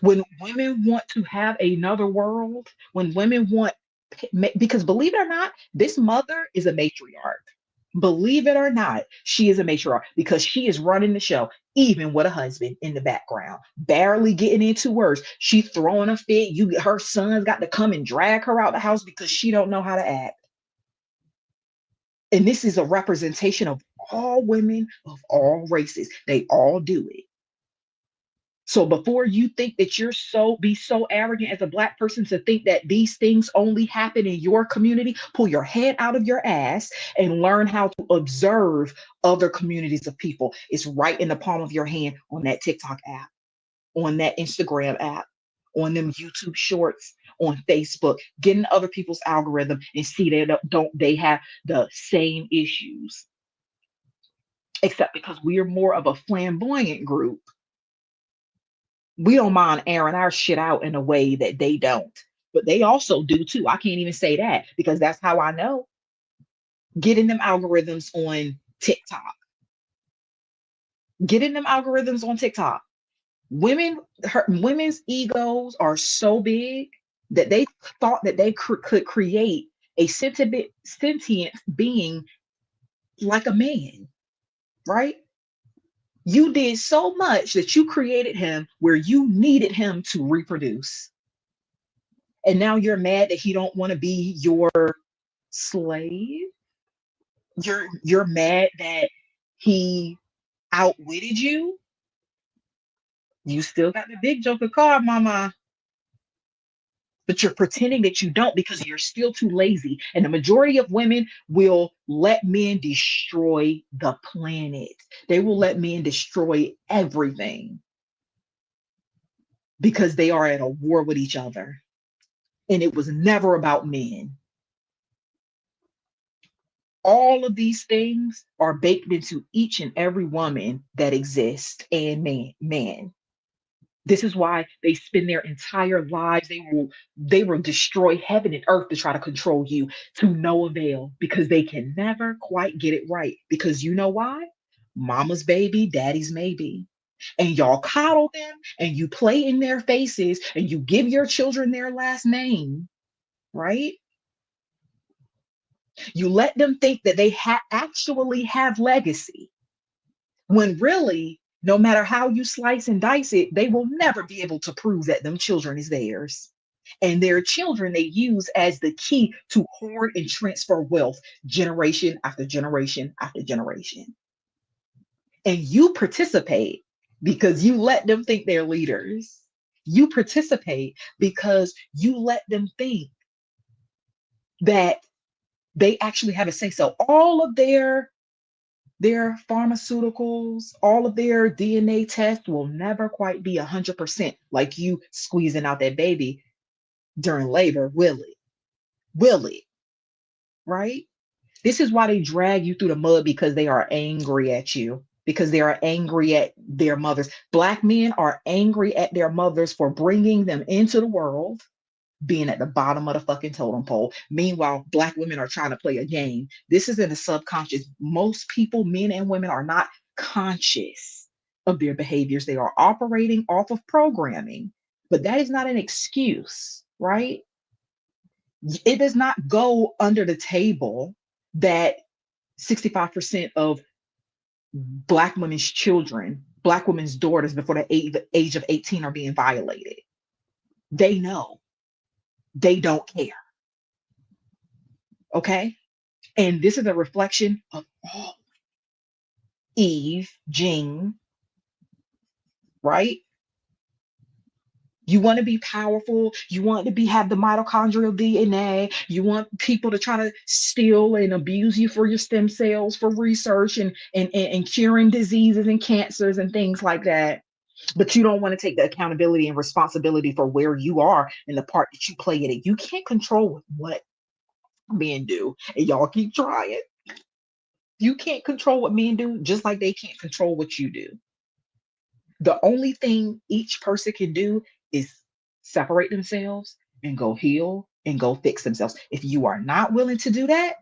When women want to have another world, when women want, because believe it or not, this mother is a matriarch. Believe it or not, she is a matriarch because she is running the show, even with a husband in the background, barely getting into words. She throwing a fit. Her sons got to come and drag her out the house because she don't know how to act. And this is a representation of all women of all races. They all do it. So before you think that be so arrogant as a Black person to think that these things only happen in your community, pull your head out of your ass and learn how to observe other communities of people. It's right in the palm of your hand on that TikTok app, on that Instagram app, on them YouTube shorts, on Facebook. Get in other people's algorithm and see they have the same issues. Except because we are more of a flamboyant group, we don't mind airing our shit out in a way that they don't. But they also do too. I can't even say that because that's how I know. Getting them algorithms on TikTok. Getting them algorithms on TikTok. Women's egos are so big that they thought that they could create a sentient being like a man, right? You did so much that you created him where you needed him to reproduce. And now you're mad that he don't want to be your slave. You're mad that he outwitted you. You still got the big joker card, mama. But you're pretending that you don't because you're still too lazy. And the majority of women will let men destroy the planet. They will let men destroy everything because they are at a war with each other. And it was never about men. All of these things are baked into each and every woman that exists and man. This is why they spend their entire lives. They will destroy heaven and earth to try to control you to no avail because they can never quite get it right. Because you know why? Mama's baby, daddy's maybe. And y'all coddle them and you play in their faces and you give your children their last name, right? You let them think that they actually have legacy, when really, no matter how you slice and dice it, they will never be able to prove that them children is theirs. And their children they use as the key to hoard and transfer wealth generation after generation after generation. And you participate because you let them think they're leaders. You participate because you let them think that they actually have a say. So all of their pharmaceuticals, all of their DNA tests will never quite be 100% like you squeezing out that baby during labor, will it? Will it? Right? This is why they drag you through the mud, because they are angry at you, because they are angry at their mothers. Black men are angry at their mothers for bringing them into the world, being at the bottom of the fucking totem pole. Meanwhile, Black women are trying to play a game. This is in the subconscious. Most people, men and women, are not conscious of their behaviors. They are operating off of programming, but that is not an excuse, right? It does not go under the table that 65% of Black women's children, Black women's daughters before the age of 18 are being violated. They know. They don't care. Okay? And this is a reflection of all Eve, Jean, right? You want to be powerful. You want to have the mitochondrial DNA. You want people to try to steal and abuse you for your stem cells for research and curing diseases and cancers and things like that. But you don't want to take the accountability and responsibility for where you are and the part that you play in it. You can't control what men do. And y'all keep trying. You can't control what men do, just like they can't control what you do. The only thing each person can do is separate themselves and go heal and go fix themselves. If you are not willing to do that,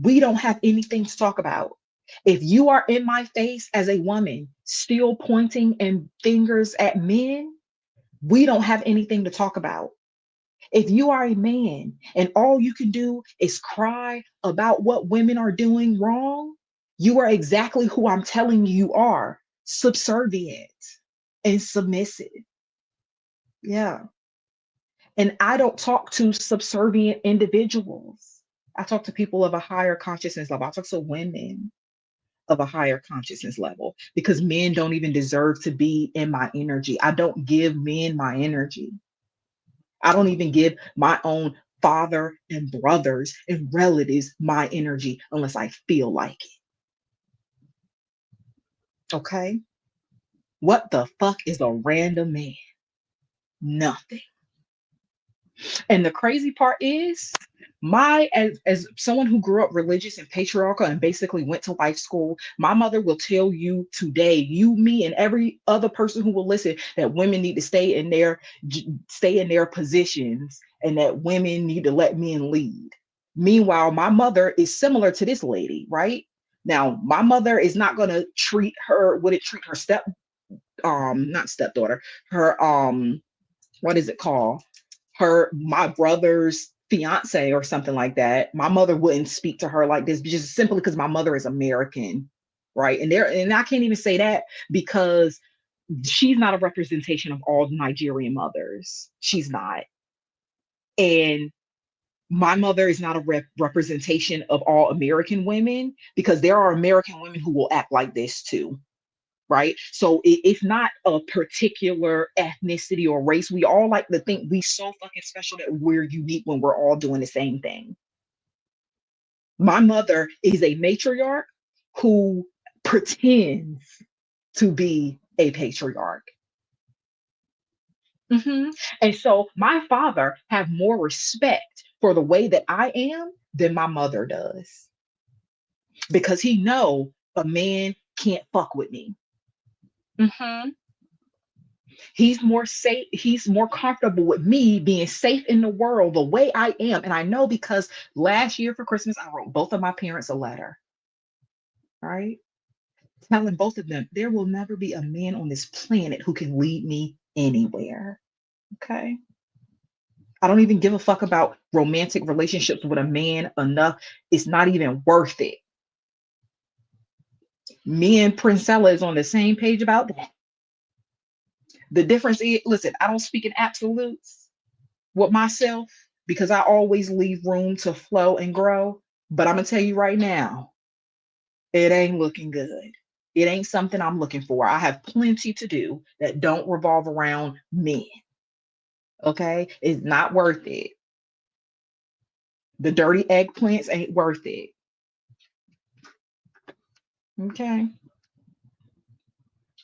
we don't have anything to talk about. If you are in my face as a woman, still pointing and fingers at men, we don't have anything to talk about. If you are a man and all you can do is cry about what women are doing wrong, you are exactly who I'm telling you are, subservient and submissive. Yeah. And I don't talk to subservient individuals. I talk to people of a higher consciousness level. I talk to women of a higher consciousness level because men don't even deserve to be in my energy. I don't give men my energy. I don't even give my own father and brothers and relatives my energy unless I feel like it. Okay? What the fuck is a random man? Nothing. And the crazy part is, as someone who grew up religious and patriarchal and basically went to life school, my mother will tell you today, you, me, and every other person who will listen, that women need to stay in their positions and that women need to let men lead. Meanwhile, my mother is similar to this lady, right? Now, my mother is not gonna treat her not stepdaughter, her what is it called? My brother's fiance or something like that. My mother wouldn't speak to her like this just simply because my mother is American, right? And I can't even say that because she's not a representation of all Nigerian mothers. She's not. And my mother is not a representation of all American women because there are American women who will act like this too. Right? So it's not a particular ethnicity or race. We all like to think we so fucking special that we're unique when we're all doing the same thing. My mother is a matriarch who pretends to be a patriarch. And so my father have more respect for the way that I am than my mother does. Because he know a man can't fuck with me. He's more safe. He's more comfortable with me being safe in the world the way I am. And I know because last year for Christmas, I wrote both of my parents a letter, right? Telling both of them, there will never be a man on this planet who can lead me anywhere. Okay. I don't even give a fuck about romantic relationships with a man enough. It's not even worth it. Me and Princella is on the same page about that. The difference is, listen, I don't speak in absolutes with myself because I always leave room to flow and grow. But I'm going to tell you right now, it ain't looking good. It ain't something I'm looking for. I have plenty to do that don't revolve around men. Okay? It's not worth it. The dirty eggplants ain't worth it. Okay?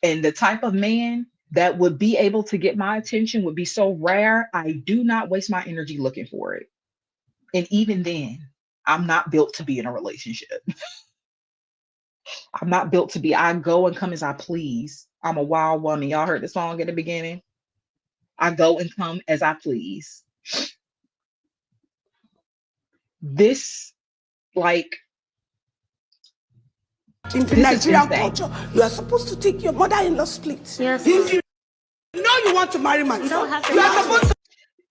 And the type of man that would be able to get my attention would be so rare. I do not waste my energy looking for it. And even then, I'm not built to be in a relationship. I'm not built to be. I go and come as I please. I'm a wild woman. Y'all heard the song at the beginning? I go and come as I please. This, like, in the Nigerian culture, you are supposed to take your mother-in-law's plate. Yes. If you know you want to marry my son, you are supposed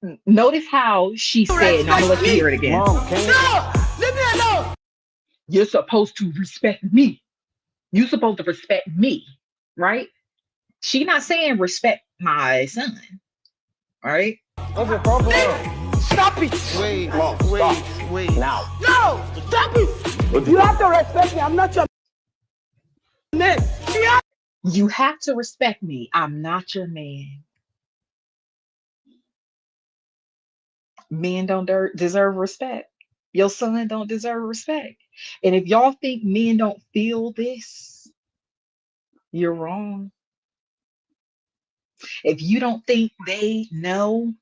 to. Notice how she said, and I'm gonna let you hear it again. Mom, no, leave me alone. You're supposed to respect me. You're supposed to respect me, right? She not saying respect my son, right? What's the problem? Stop it. Wait, Mom, wait. Now. No, stop it. You have to respect me. I'm not your man. You have to respect me. I'm not your man. Men don't deserve respect. Your son don't deserve respect. And if y'all think men don't feel this, you're wrong. If you don't think they know,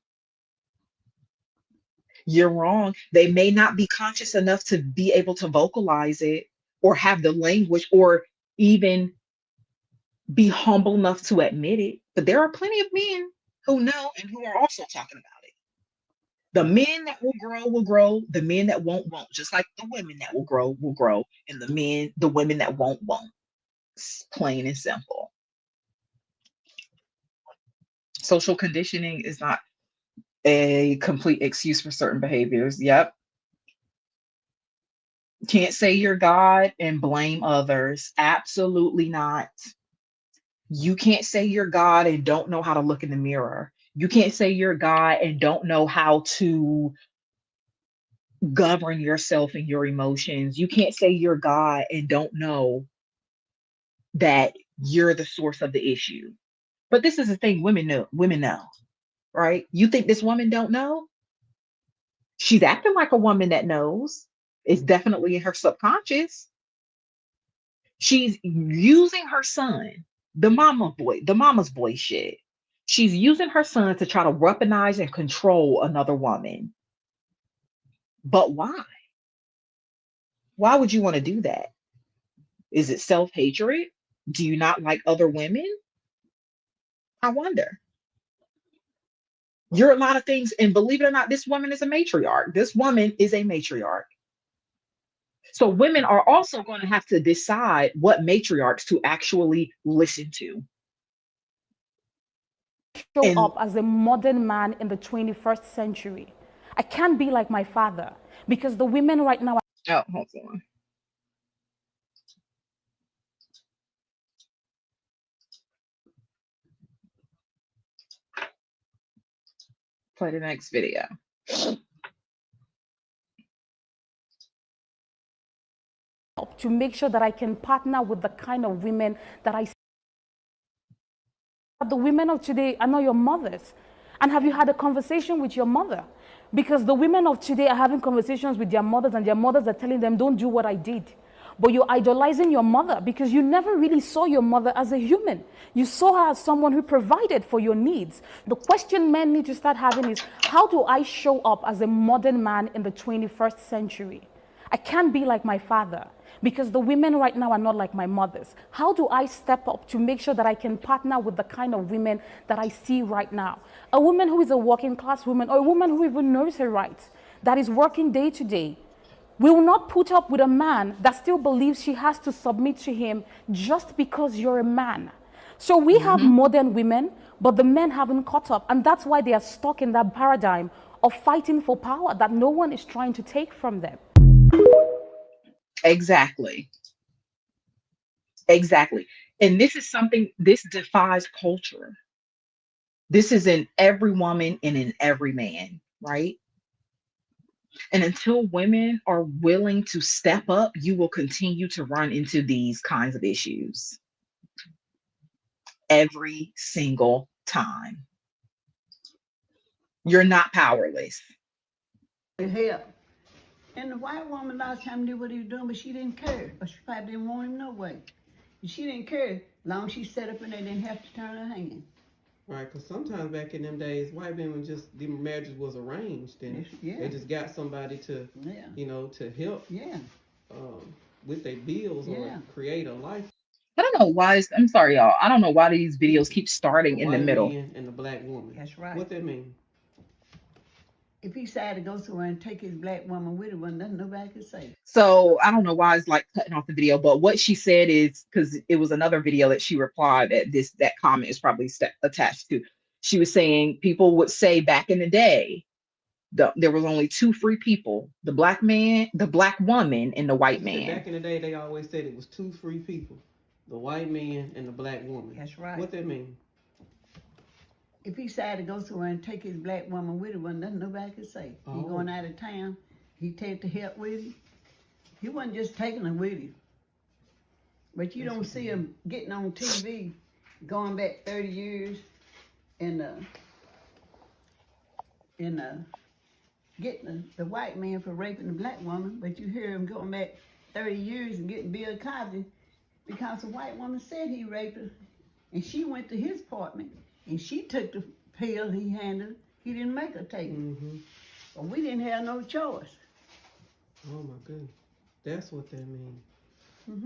you're wrong. They may not be conscious enough to be able to vocalize it or have the language or even be humble enough to admit it. But there are plenty of men who know and who are also talking about it. The men that will grow will grow. The men that won't. Just like the women that will grow. And the women that won't. It's plain and simple. Social conditioning is not a complete excuse for certain behaviors. Yep. Can't say you're God and blame others. Absolutely not. You can't say you're God and don't know how to look in the mirror. You can't say you're God and don't know how to govern yourself and your emotions. You can't say you're God and don't know that you're the source of the issue. But this is the thing women know, right? You think this woman don't know? She's acting like a woman that knows. It's definitely in her subconscious. She's using her son, the mama's boy shit. She's using her son to try to weaponize and control another woman. But why? Why would you want to do that? Is it self-hatred? Do you not like other women? I wonder. You're a lot of things, and believe it or not, this woman is a matriarch. This woman is a matriarch. So women are also going to have to decide what matriarchs to actually listen to. Show up as a modern man in the 21st century. I can't be like my father because the women right now. Oh, hold on. Play the next video. To make sure that I can partner with the kind of women that I see. The women of today are not your mothers. And have you had a conversation with your mother? Because the women of today are having conversations with their mothers and their mothers are telling them, don't do what I did. But you're idolizing your mother because you never really saw your mother as a human. You saw her as someone who provided for your needs. The question men need to start having is, how do I show up as a modern man in the 21st century? I can't be like my father because the women right now are not like my mothers. How do I step up to make sure that I can partner with the kind of women that I see right now? A woman who is a working class woman or a woman who even knows her rights, that is working day to day, will not put up with a man that still believes she has to submit to him just because you're a man. So we have modern women, but the men haven't caught up. And that's why they are stuck in that paradigm of fighting for power that no one is trying to take from them. Exactly. And this is something, this defies culture. This is in every woman and in every man, right? And until women are willing to step up, you will continue to run into these kinds of issues every single time. You're not powerless. Help. And the white woman last time knew what he was doing, but she didn't care. Or she probably didn't want him no way. And she didn't care as long as she set up and they didn't have to turn her hand. Right, because sometimes back in them days, white women the marriages was arranged, and they just got somebody to, to help with their bills or create a life. I don't know why. I'm sorry, y'all. I don't know why these videos keep starting in the middle. Man and the black woman. That's right. What that mean? If he decided to go somewhere and take his black woman with him, nothing nobody could say. So I don't know why it's like cutting off the video, but what she said is, because it was another video that she replied that comment is probably attached to. She was saying people would say back in the day, there was only two free people: the black man, the black woman, and the white man. Back in the day, they always said it was two free people: the white man and the black woman. That's right. What that mean? If he decided to go somewhere and take his black woman with him, nothing nobody could say. He going out of town, he take the help with him. He wasn't just taking her with him. But you don't see him getting on TV, going back 30 years, and getting the white man for raping the black woman, but you hear him going back 30 years and getting Bill Cosby because the white woman said he raped her, and she went to his apartment and she took the pill he handed. He didn't make her take it. But we didn't have no choice. Oh my goodness, that's what that means.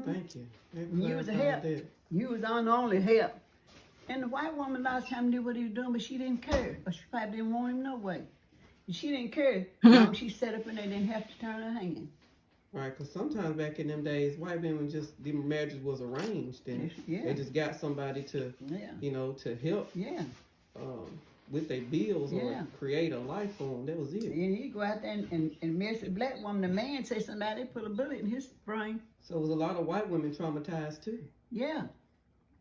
Thank you. You was a help. You was on the only help. And the white woman last time knew what he was doing, but she didn't care. But she probably didn't want him no way. And she didn't care. She set up and they didn't have to turn her hand. Right, because sometimes back in them days, white women just, the marriages was arranged, and they just got somebody to, you know, to help with their bills or create a life for them. That was it. And he go out there and mess with black woman. The man say somebody put a bullet in his brain. So it was a lot of white women traumatized too. Yeah.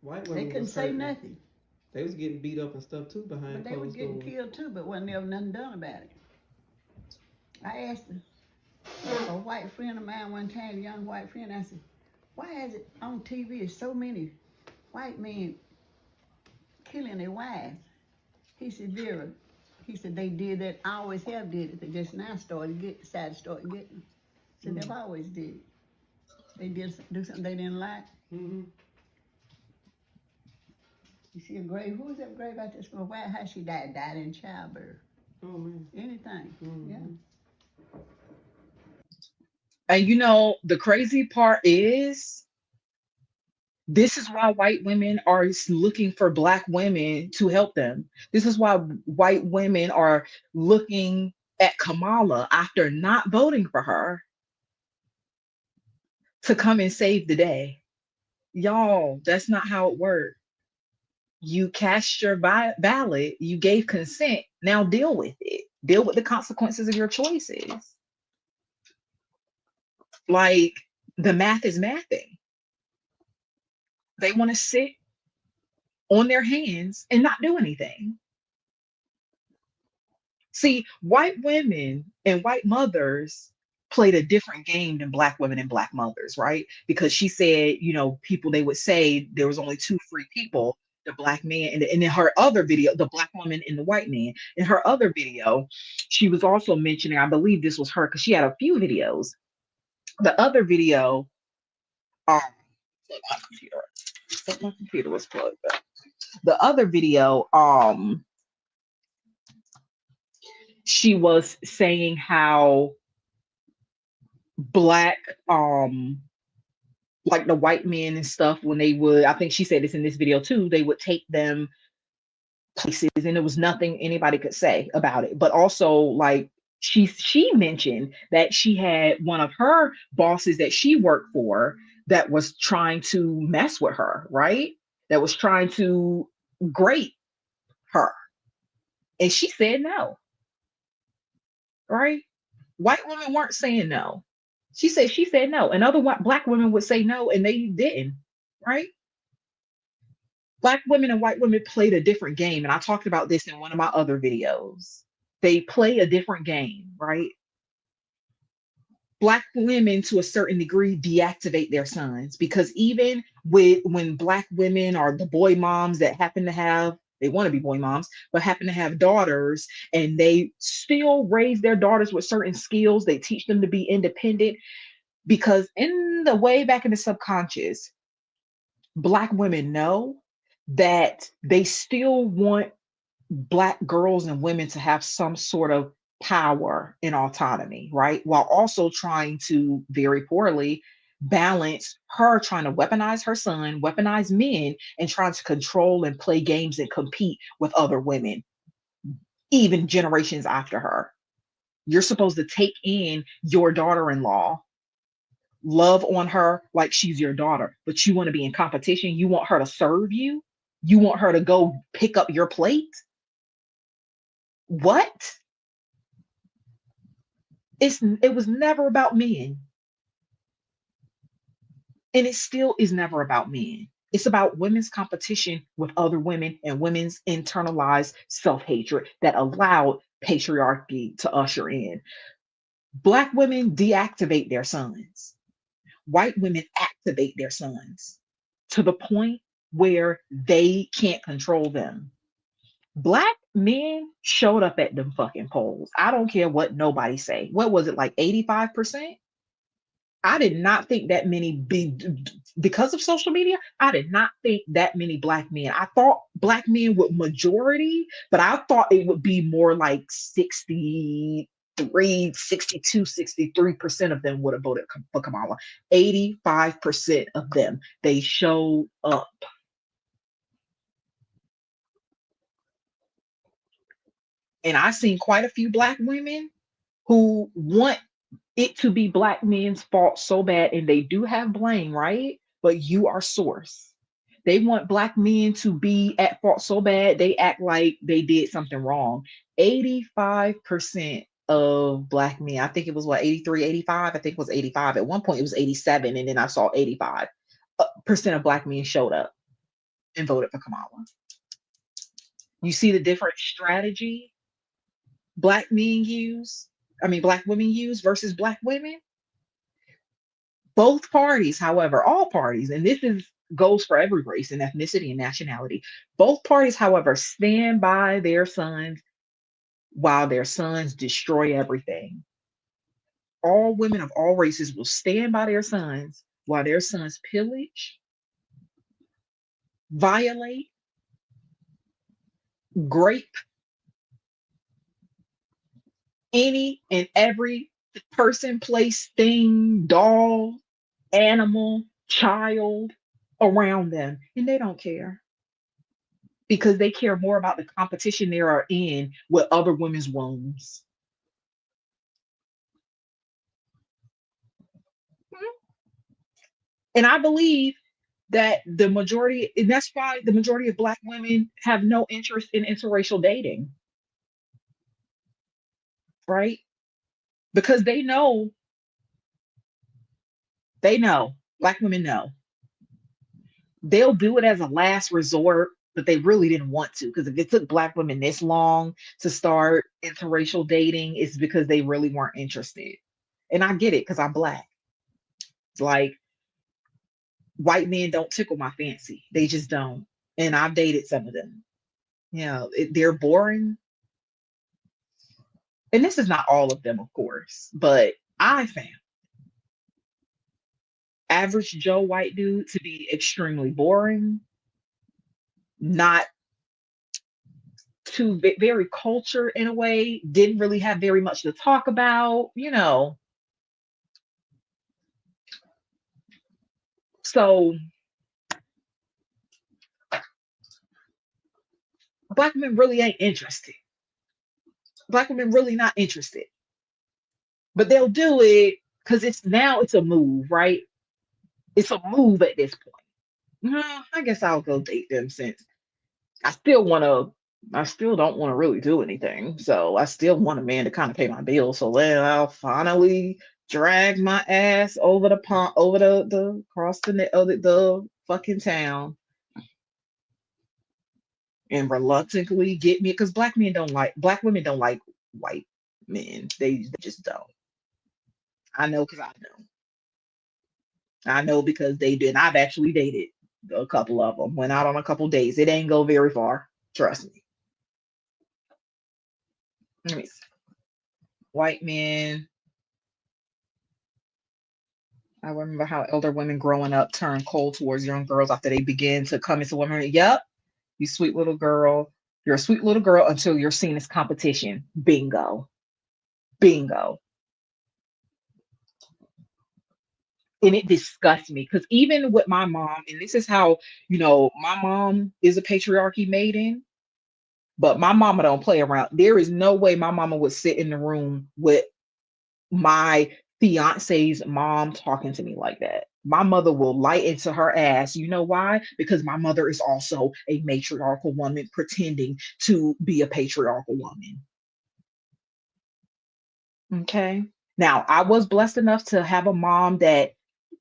White women they couldn't say nothing. They was getting beat up and stuff too behind closed doors. But they was getting killed too, but wasn't ever nothing done about it. I asked a white friend of mine one time, a young white friend, I said, why is it on TV is so many white men killing their wives? He said, Vera, he said, they did that, I always have did it. They just now decided to start getting them. So they've always did it. They did do something they didn't like. You see a grave, who was that grave out there? Why, how she died? Died in childbirth. Oh, man. Anything, yeah. And you know, the crazy part is, this is why white women are looking for black women to help them. This is why white women are looking at Kamala after not voting for her to come and save the day. Y'all, that's not how it works. You cast your ballot, you gave consent, now deal with it. Deal with the consequences of your choices. Like, the math is mathing. They want to sit on their hands and not do anything. See, white women and white mothers played a different game than black women and black mothers, right? Because she said, you know, people, they would say there was only two free people, the black man, and in her other video, the black woman and the white man. In her other video, she was also mentioning, I believe this was her, because she had a few videos. The other video, my computer was plugged up. The other video, she was saying how black, like the white men and stuff, when they would, I think she said this in this video too, they would take them places and there was nothing anybody could say about it. But also, like, she mentioned that she had one of her bosses that she worked for that was trying to mess with her, right? That was trying to grate her. And she said no, right? White women weren't saying no. She said no. And other black women would say no, and they didn't, right? Black women and white women played a different game. And I talked about this in one of my other videos. They play a different game, right? Black women, to a certain degree, deactivate their sons, because even when black women are the boy moms that happen to have, they want to be boy moms, but happen to have daughters, and they still raise their daughters with certain skills. They teach them to be independent, because in the way back in the subconscious, black women know that they still want black girls and women to have some sort of power and autonomy, right? While also trying to, very poorly, balance her trying to weaponize her son, weaponize men, and trying to control and play games and compete with other women, even generations after her. You're supposed to take in your daughter-in-law, love on her like she's your daughter, but you want to be in competition. You want her to serve you. You want her to go pick up your plate. What? It was never about men. And it still is never about men. It's about women's competition with other women and women's internalized self-hatred that allowed patriarchy to usher in. Black women deactivate their sons. White women activate their sons to the point where they can't control them. Black Men showed up at them fucking polls. I don't care what nobody say. What was it, like 85%? I did not think that many because of social media. I did not think that many black men. I thought black men would majority, but I thought it would be more like 63, 62, 63% of them would have voted for Kamala. 85% of them, they showed up. And I've seen quite a few black women who want it to be black men's fault so bad, and they do have blame, right? But you are source. They want black men to be at fault so bad, they act like they did something wrong. 85% of black men, I think it was what, 83, 85? I think it was 85. At one point it was 87, and then I saw 85% of black men showed up and voted for Kamala. You see the different strategy black women use versus black women. Both parties, however, all parties, and this goes for every race and ethnicity and nationality. Both parties, however, stand by their sons while their sons destroy everything. All women of all races will stand by their sons while their sons pillage, violate, grape any and every person, place, thing, doll, animal, child around them, and they don't care because they care more about the competition they are in with other women's wombs. And I believe that the majority, and that's why the majority of black women have no interest in interracial dating, right? Because they know, black women know they'll do it as a last resort, but they really didn't want to. Because if it took black women this long to start interracial dating, it's because they really weren't interested. And I get it because I'm black. It's like white men don't tickle my fancy. They just don't. And I've dated some of them. They're boring. And this is not all of them, of course, but I found average Joe white dude to be extremely boring, not too very cultured in a way, didn't really have very much to talk about, So black women really ain't interested. Black women really not interested. But they'll do it because it's a move, right? It's a move at this point. I guess I'll go date them since I still don't want to really do anything. So I still want a man to kind of pay my bills. So then I'll finally drag my ass over the pond, over the across the fucking town, and reluctantly get me, because black women don't like white men. They just don't. I know because I know. I know because they did. I've actually dated a couple of them. Went out on a couple dates. It ain't go very far. Trust me. Let me see. White men. I remember how elder women growing up turn cold towards young girls after they begin to come into women. Yep, you sweet little girl. You're a sweet little girl until you're seen as competition. Bingo. Bingo. And it disgusts me because even with my mom, and this is how, my mom is a patriarchy maiden, but my mama don't play around. There is no way my mama would sit in the room with my fiance's mom talking to me like that. My mother will light into her ass. You know why? Because my mother is also a matriarchal woman pretending to be a patriarchal woman. Okay. Now, I was blessed enough to have a mom that,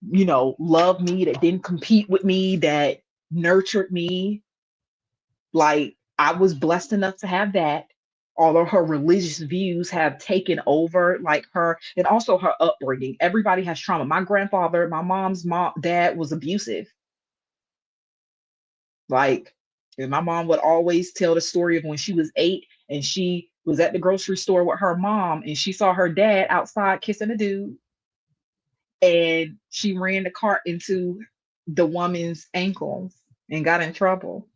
loved me, that didn't compete with me, that nurtured me. Like, I was blessed enough to have that. Although her religious views have taken over, like her, and also her upbringing. Everybody has trauma. My grandfather, my mom's dad was abusive. Like, And my mom would always tell the story of when she was 8 and she was at the grocery store with her mom and she saw her dad outside kissing a dude, and she ran the cart into the woman's ankles and got in trouble.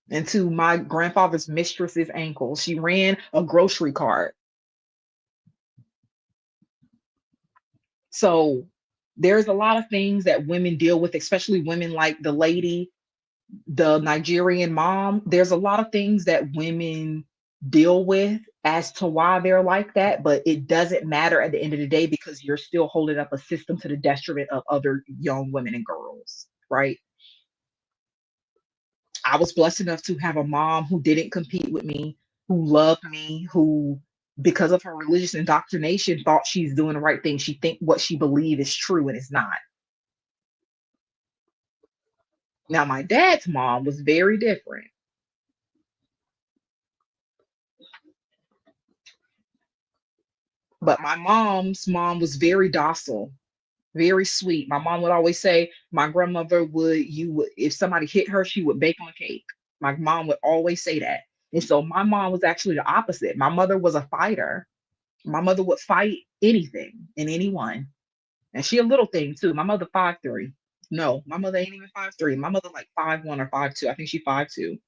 Into my grandfather's mistress's ankles. She ran a grocery cart. So there's a lot of things that women deal with, especially women like the lady, the Nigerian mom. There's a lot of things that women deal with as to why they're like that, but it doesn't matter at the end of the day because you're still holding up a system to the detriment of other young women and girls, right? I was blessed enough to have a mom who didn't compete with me, who loved me, who, because of her religious indoctrination, thought she's doing the right thing. She think what she believes is true and it's not. Now, my dad's mom was very different. But my mom's mom was very docile, very sweet. My mom would always say, my grandmother if somebody hit her, she would bake them a cake. My mom would always say that. And so my mom was actually the opposite. My mother was a fighter. My mother would fight anything and anyone. And she a little thing too. My mother 5'3". No, my mother ain't even 5'3". My mother like 5'1" or 5'2". I think she 5'2".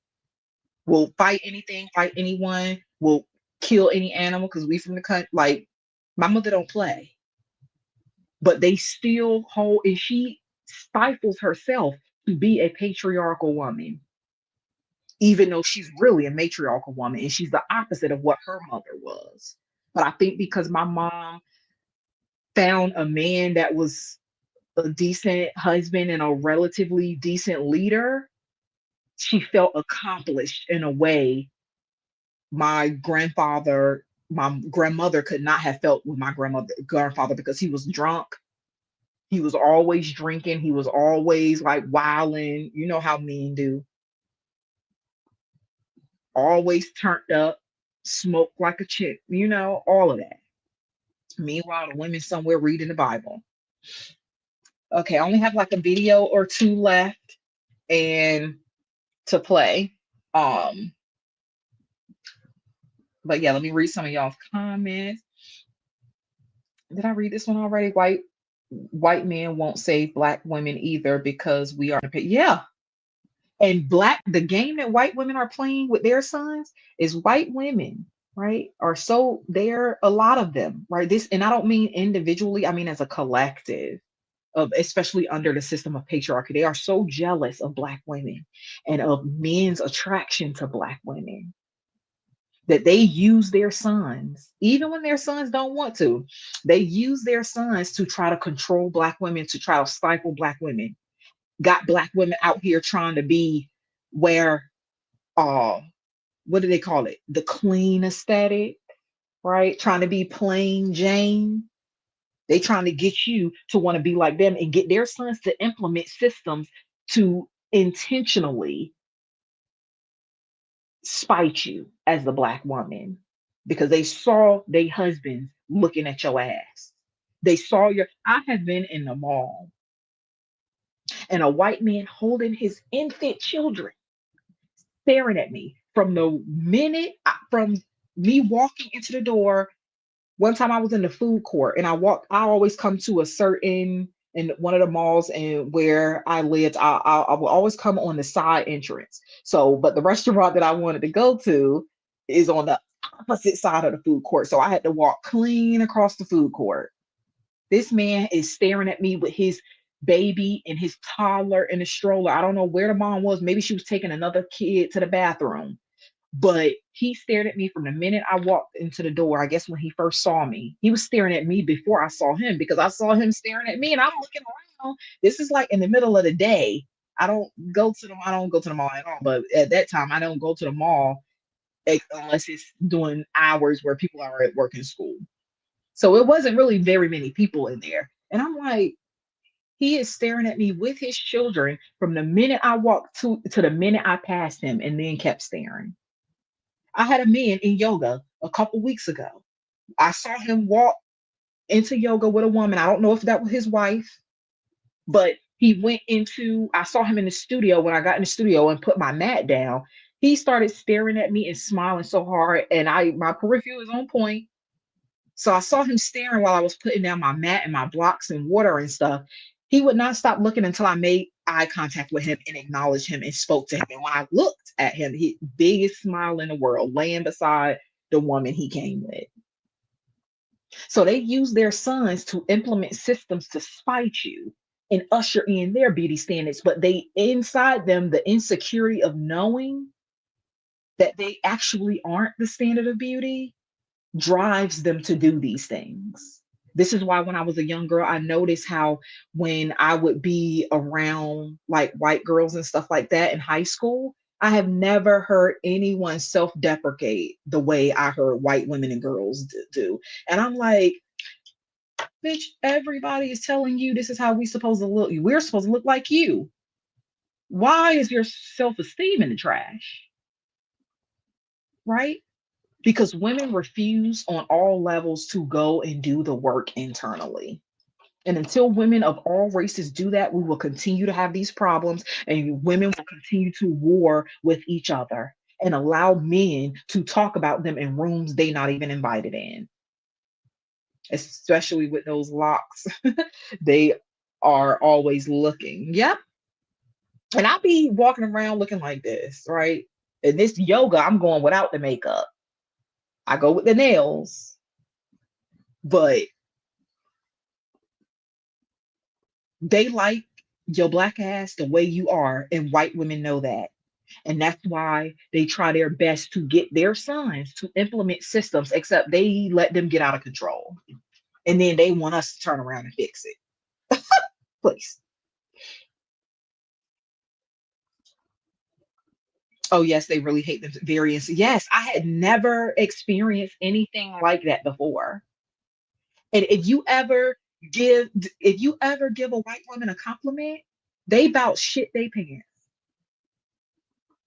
Will fight anything, fight anyone, will kill any animal because we from the country. Like, my mother don't play. But they still hold, and she stifles herself to be a patriarchal woman, even though she's really a matriarchal woman, and she's the opposite of what her mother was. But I think because my mom found a man that was a decent husband and a relatively decent leader, she felt accomplished in a way my grandmother could not have felt with my grandfather because he was drunk. He was always drinking. He was always like wilding. You know how men do. Always turned up, smoked like a chick, all of that. Meanwhile, the women somewhere reading the Bible. Okay, I only have like a video or two left and to play. But yeah, let me read some of y'all's comments. Did I read this one already? White men won't save Black women either because we are. Yeah. And the game that white women are playing with their sons is white women, right? They're a lot of them, right? And I don't mean individually, I mean as a collective. Especially under the system of patriarchy, they are so jealous of Black women and of men's attraction to Black women that they use their sons, even when their sons don't want to. They use their sons to try to control Black women, to try to stifle Black women. Got Black women out here trying to be what do they call it? The clean aesthetic, right? Trying to be plain Jane. They trying to get you to want to be like them and get their sons to implement systems to intentionally spite you as the Black woman because they saw their husbands looking at your ass. They saw I have been in the mall and a white man holding his infant children staring at me from me walking into the door. One time I was in the food court and I always come to a certain, in one of the malls and where I lived, I will always come on the side entrance. So, but the restaurant that I wanted to go to is on the opposite side of the food court. So I had to walk clean across the food court. This man is staring at me with his baby and his toddler in a stroller. I don't know where the mom was. Maybe she was taking another kid to the bathroom. But he stared at me from the minute I walked into the door. I guess when he first saw me, he was staring at me before I saw him because I saw him staring at me and I'm looking around. This is like in the middle of the day. I don't go to the mall at all. But at that time, I don't go to the mall unless it's doing hours where people are at work and school. So it wasn't really very many people in there. And I'm like, he is staring at me with his children from the minute I walked to the minute I passed him and then kept staring. I had a man in yoga a couple weeks ago. I saw him walk into yoga with a woman. I don't know if that was his wife, but He went into, I saw him in the studio when I got in the studio and put my mat down. He started staring at me and smiling so hard, and my peripheral is on point. So I saw him staring while I was putting down my mat and my blocks and water and stuff. He would not stop looking until I made eye contact with him and acknowledged him and spoke to him. And when I looked at him, he biggest smile in the world, laying beside the woman he came with. So they use their sons to implement systems to spite you and usher in their beauty standards, but they inside them the insecurity of knowing that they actually aren't the standard of beauty drives them to do these things. This is why when I was a young girl, I noticed how when I would be around like white girls and stuff like that in high school, I have never heard anyone self-deprecate the way I heard white women and girls do. And I'm like, bitch, everybody is telling you this is how we're supposed to look. We're supposed to look like you. Why is your self-esteem in the trash? Right? Because women refuse on all levels to go and do the work internally. And until women of all races do that, we will continue to have these problems, and women will continue to war with each other and allow men to talk about them in rooms they not even invited in. Especially with those locks. They are always looking. Yep. And I'll be walking around looking like this, right? And this yoga, I'm going without the makeup. I go with the nails, but they like your black ass the way you are, and white women know that. And that's why they try their best to get their sons to implement systems, except they let them get out of control. And then they want us to turn around and fix it. Please. Oh, yes, they really hate the variance. Yes, I had never experienced anything like that before. And if you ever give a white woman a compliment, they about shit they pants.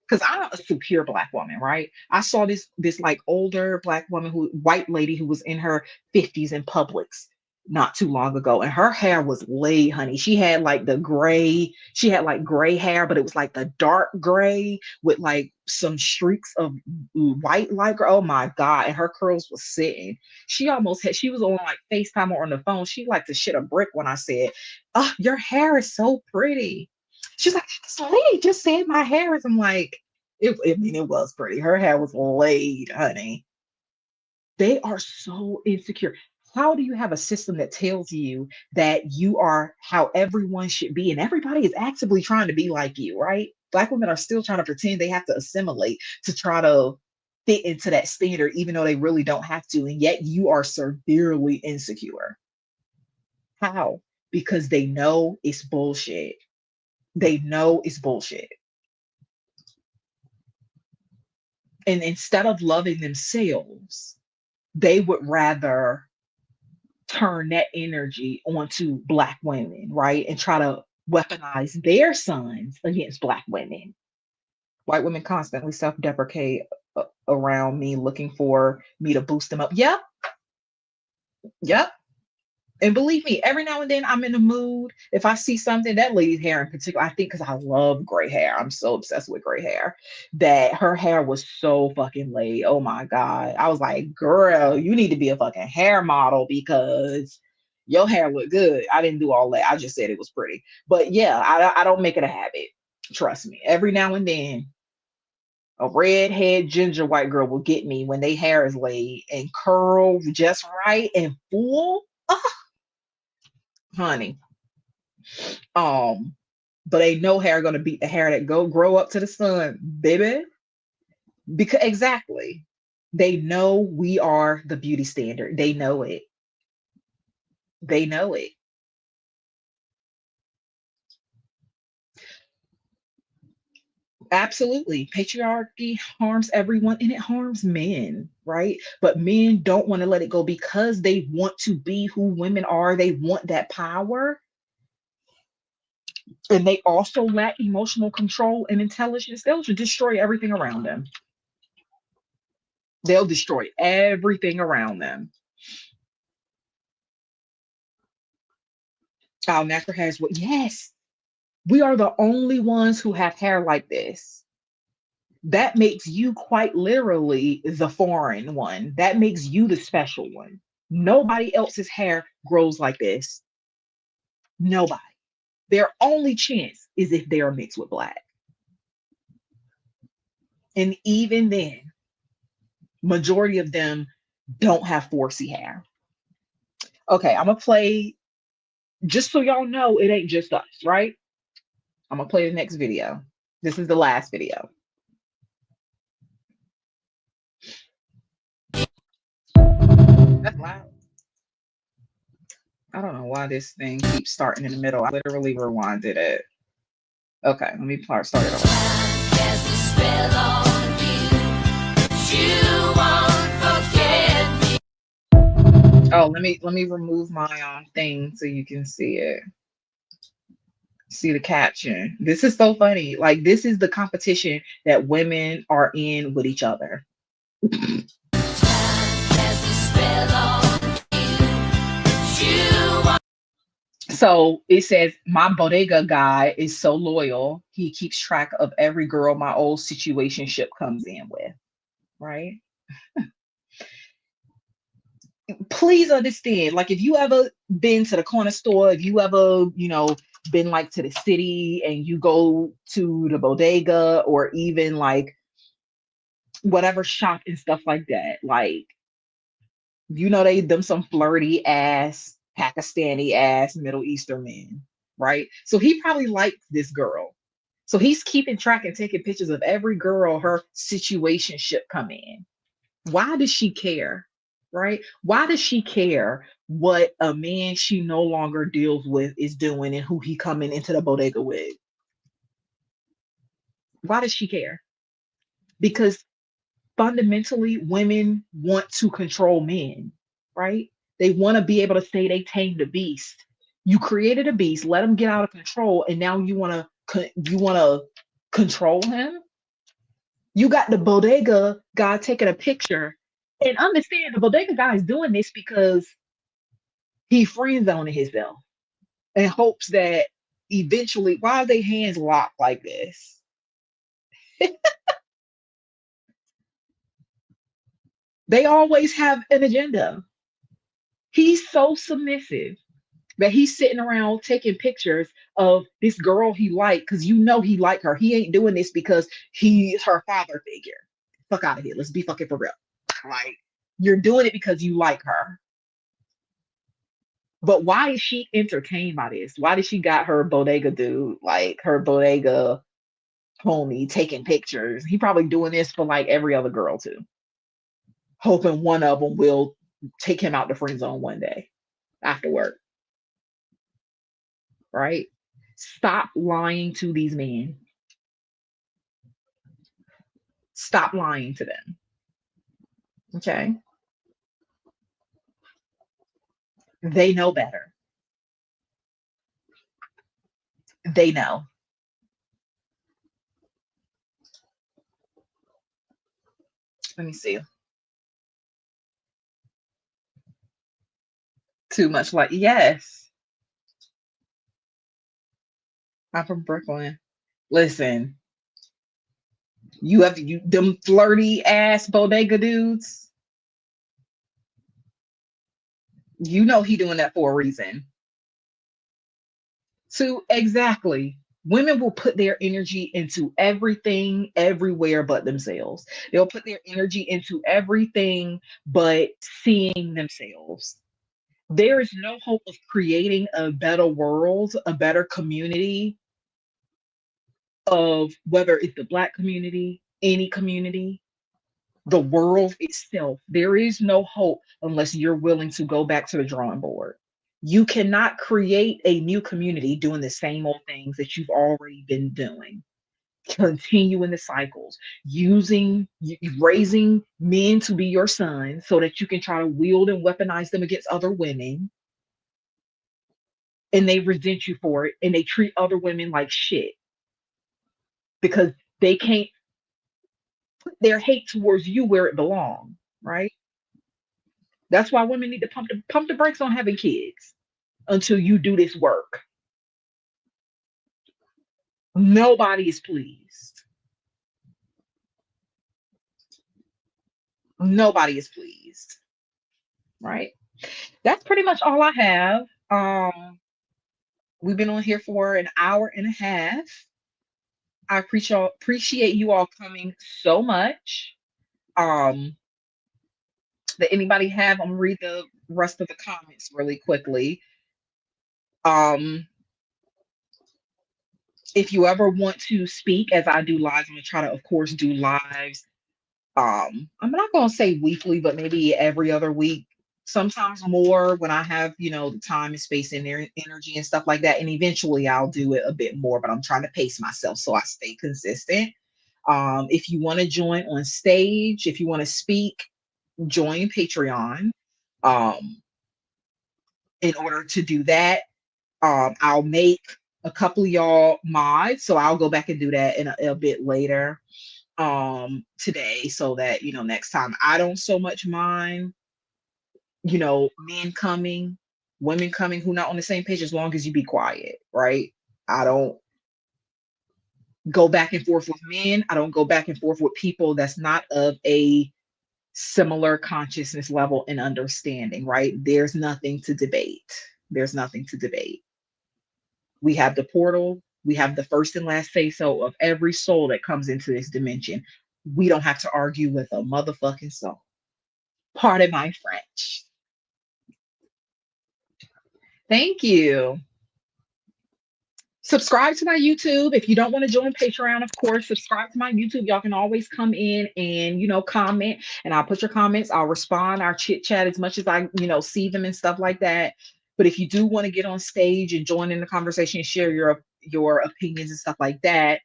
Because I'm a superior black woman, right? I saw this like older black woman white lady who was in her 50s in Publix not too long ago, and her hair was laid, honey. She had like she had like gray hair, but it was like the dark gray with like some streaks of white light. Oh my God. And her curls was sitting. She was on like FaceTime or on the phone. She liked to shit a brick when I said, "Oh, your hair is so pretty." She's like, "This lady just said my hair is." I'm like, I mean, it was pretty. Her hair was laid, honey. They are so insecure. How do you have a system that tells you that you are how everyone should be? And everybody is actively trying to be like you, right? Black women are still trying to pretend they have to assimilate to try to fit into that standard, even though they really don't have to. And yet you are severely insecure. How? Because they know it's bullshit. They know it's bullshit. And instead of loving themselves, they would rather turn that energy onto black women, right? And try to weaponize their sons against black women. White women constantly self-deprecate around me, looking for me to boost them up. Yep. Yep. And believe me, every now and then I'm in the mood. If I see something, that lady's hair in particular, I think because I love gray hair. I'm so obsessed with gray hair that her hair was so fucking laid. Oh my God. I was like, girl, you need to be a fucking hair model because your hair looked good. I didn't do all that. I just said it was pretty. But yeah, I don't make it a habit. Trust me. Every now and then, a redhead ginger white girl will get me when their hair is laid and curled just right and full. Honey. But ain't no hair gonna beat the hair that grow up to the sun, baby. Because exactly, they know we are the beauty standard. They know it. They know it. Absolutely. Patriarchy harms everyone and it harms men, right? But men don't want to let it go because they want to be who women are. They want that power. And they also lack emotional control and intelligence. They'll just destroy everything around them. They'll destroy everything around them. Our natural has what? Yes. We are the only ones who have hair like this. That makes you quite literally the foreign one. That makes you the special one. Nobody else's hair grows like this. Nobody. Their only chance is if they are mixed with black. And even then, majority of them don't have 4C hair. Okay, I'm gonna play, just so y'all know it ain't just us, right? I'm gonna play the next video. This is the last video. That's loud. I don't know why this thing keeps starting in the middle. I literally rewinded it. Okay, let me start it over. Oh, let me remove my thing so you can see it. See the caption. This is so funny. Like, this is the competition that women are in with each other. So it says, my bodega guy is so loyal. He keeps track of every girl my old situationship comes in with. Right? Please understand, like, if you ever been to the corner store, if you ever, been like to the city and you go to the bodega or even like whatever shop and stuff like that, like, them some flirty ass Pakistani ass Middle Eastern men, right? So he probably liked this girl, so he's keeping track and taking pictures of every girl her situationship come in. Why does she care? Right? Why does she care what a man she no longer deals with is doing and who he coming into the bodega with? Why does she care? Because fundamentally, women want to control men, right? They want to be able to say they tamed the beast. You created a beast, let him get out of control, and now you want to control him. You got the bodega guy taking a picture, and understand the bodega guy is doing this because he friend zoning himself and hopes that eventually, why are they hands locked like this? They always have an agenda. He's so submissive that he's sitting around taking pictures of this girl he liked because he liked her. He ain't doing this because he's her father figure. Fuck out of here. Let's be fucking for real. Like, you're doing it because you like her. But why is she entertained by this? Why did she got her bodega dude, like her bodega homie, taking pictures? He probably doing this for like every other girl too, hoping one of them will take him out the friend zone one day after work. Right? Stop lying to these men. Stop lying to them. Okay? They know better. They know. Let me see. Too much like, yes. I'm from Brooklyn. Listen, them flirty ass bodega dudes. He doing that for a reason. Exactly. Women will put their energy into everything, everywhere but themselves. They'll put their energy into everything but seeing themselves. There is no hope of creating a better world, a better community, of whether it's the Black community, any community, the world itself. There is no hope unless you're willing to go back to the drawing board. You cannot create a new community doing the same old things that you've already been doing. Continuing the cycles, raising men to be your sons so that you can try to wield and weaponize them against other women. And they resent you for it, and they treat other women like shit because they can't put their hate towards you where it belongs, right? That's why women need to pump the brakes on having kids until you do this work. Nobody is pleased. Nobody is pleased. Right? That's pretty much all I have. We've been on here for an hour and a half. I appreciate you all coming so much. That anybody have? I'm gonna read the rest of the comments really quickly. If you ever want to speak, as I do lives, I'm gonna try to, of course, do lives. I'm not gonna say weekly, but maybe every other week, sometimes more when I have, the time and space and energy and stuff like that. And eventually I'll do it a bit more, but I'm trying to pace myself so I stay consistent. If you want to join on stage, if you want to speak, join Patreon. In order to do that, I'll make a couple of y'all mods, so I'll go back and do that in a bit later today, so that next time I don't so much mind men coming, women coming who not on the same page, as long as you be quiet, right? I don't go back and forth with men. I don't go back and forth with people that's not of a similar consciousness level and understanding, right? There's nothing to debate. There's nothing to debate. We have the portal. We have the first and last say so of every soul that comes into this dimension. We don't have to argue with a motherfucking soul. Pardon my French. Thank you. Subscribe to my YouTube. If you don't want to join Patreon, of course, subscribe to my YouTube. Y'all can always come in and, comment, and I'll put your comments. I'll respond. I'll chit chat as much as I, see them and stuff like that. But if you do want to get on stage and join in the conversation and share your opinions and stuff like that,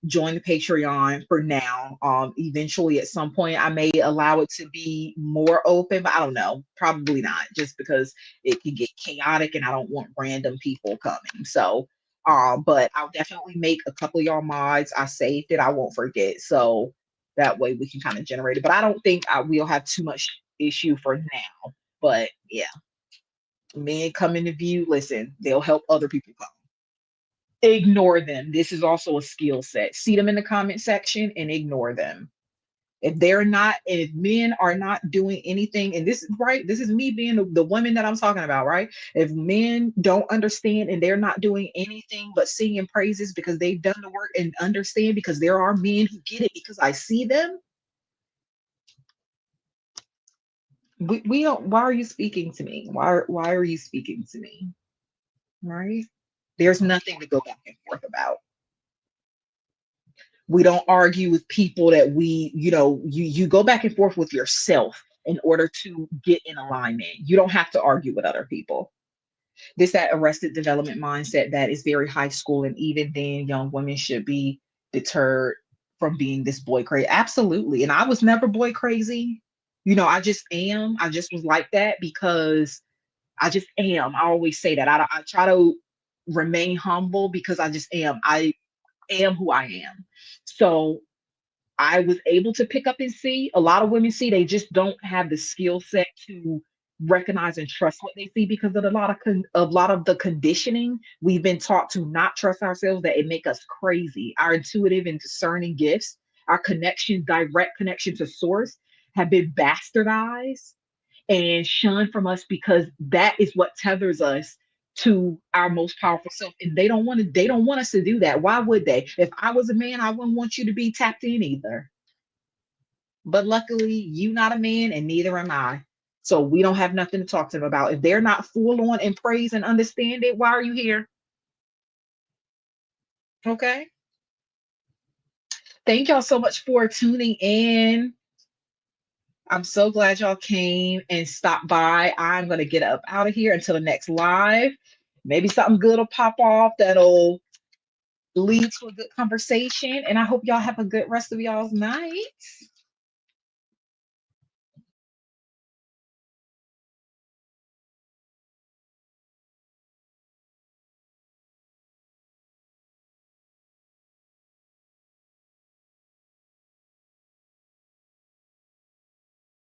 join the Patreon for now. Eventually at some point I may allow it to be more open, but I don't know, probably not, just because it can get chaotic and I don't want random people coming. So but I'll definitely make a couple of y'all mods. I saved it, I won't forget, so that way we can kind of generate it. But I don't think we'll have too much issue for now. But yeah, men come into view, listen, they'll help other people come. Ignore them. This is also a skill set. See them in the comment section and ignore them. If men are not doing anything, and this is right, this is me being the woman that I'm talking about, right? If men don't understand and they're not doing anything but singing praises because they've done the work and understand, because there are men who get it because I see them. We don't. Why are you speaking to me? Why are you speaking to me? Right? There's nothing to go back and forth about. We don't argue with people that you go back and forth with yourself in order to get in alignment. You don't have to argue with other people. That arrested development mindset that is very high school, and even then young women should be deterred from being this boy crazy. Absolutely. And I was never boy crazy. I just am. I just was like that because I just am. I always say that. I try to remain humble because I just am. I am who I am. So I was able to pick up and see. A lot of women see, they just don't have the skill set to recognize and trust what they see because of a lot of the conditioning we've been taught to not trust ourselves, that it make us crazy. Our intuitive and discerning gifts, our direct connection to source, have been bastardized and shunned from us because that is what tethers us to our most powerful self. And they don't want us to do that. Why would they? If I was a man, I wouldn't want you to be tapped in either. But luckily, you not a man and neither am I. So we don't have nothing to talk to them about. If they're not full on in praise and understand it, why are you here? Okay. Thank y'all so much for tuning in. I'm so glad y'all came and stopped by. I'm going to get up out of here until the next live. Maybe something good will pop off that'll lead to a good conversation. And I hope y'all have a good rest of y'all's night.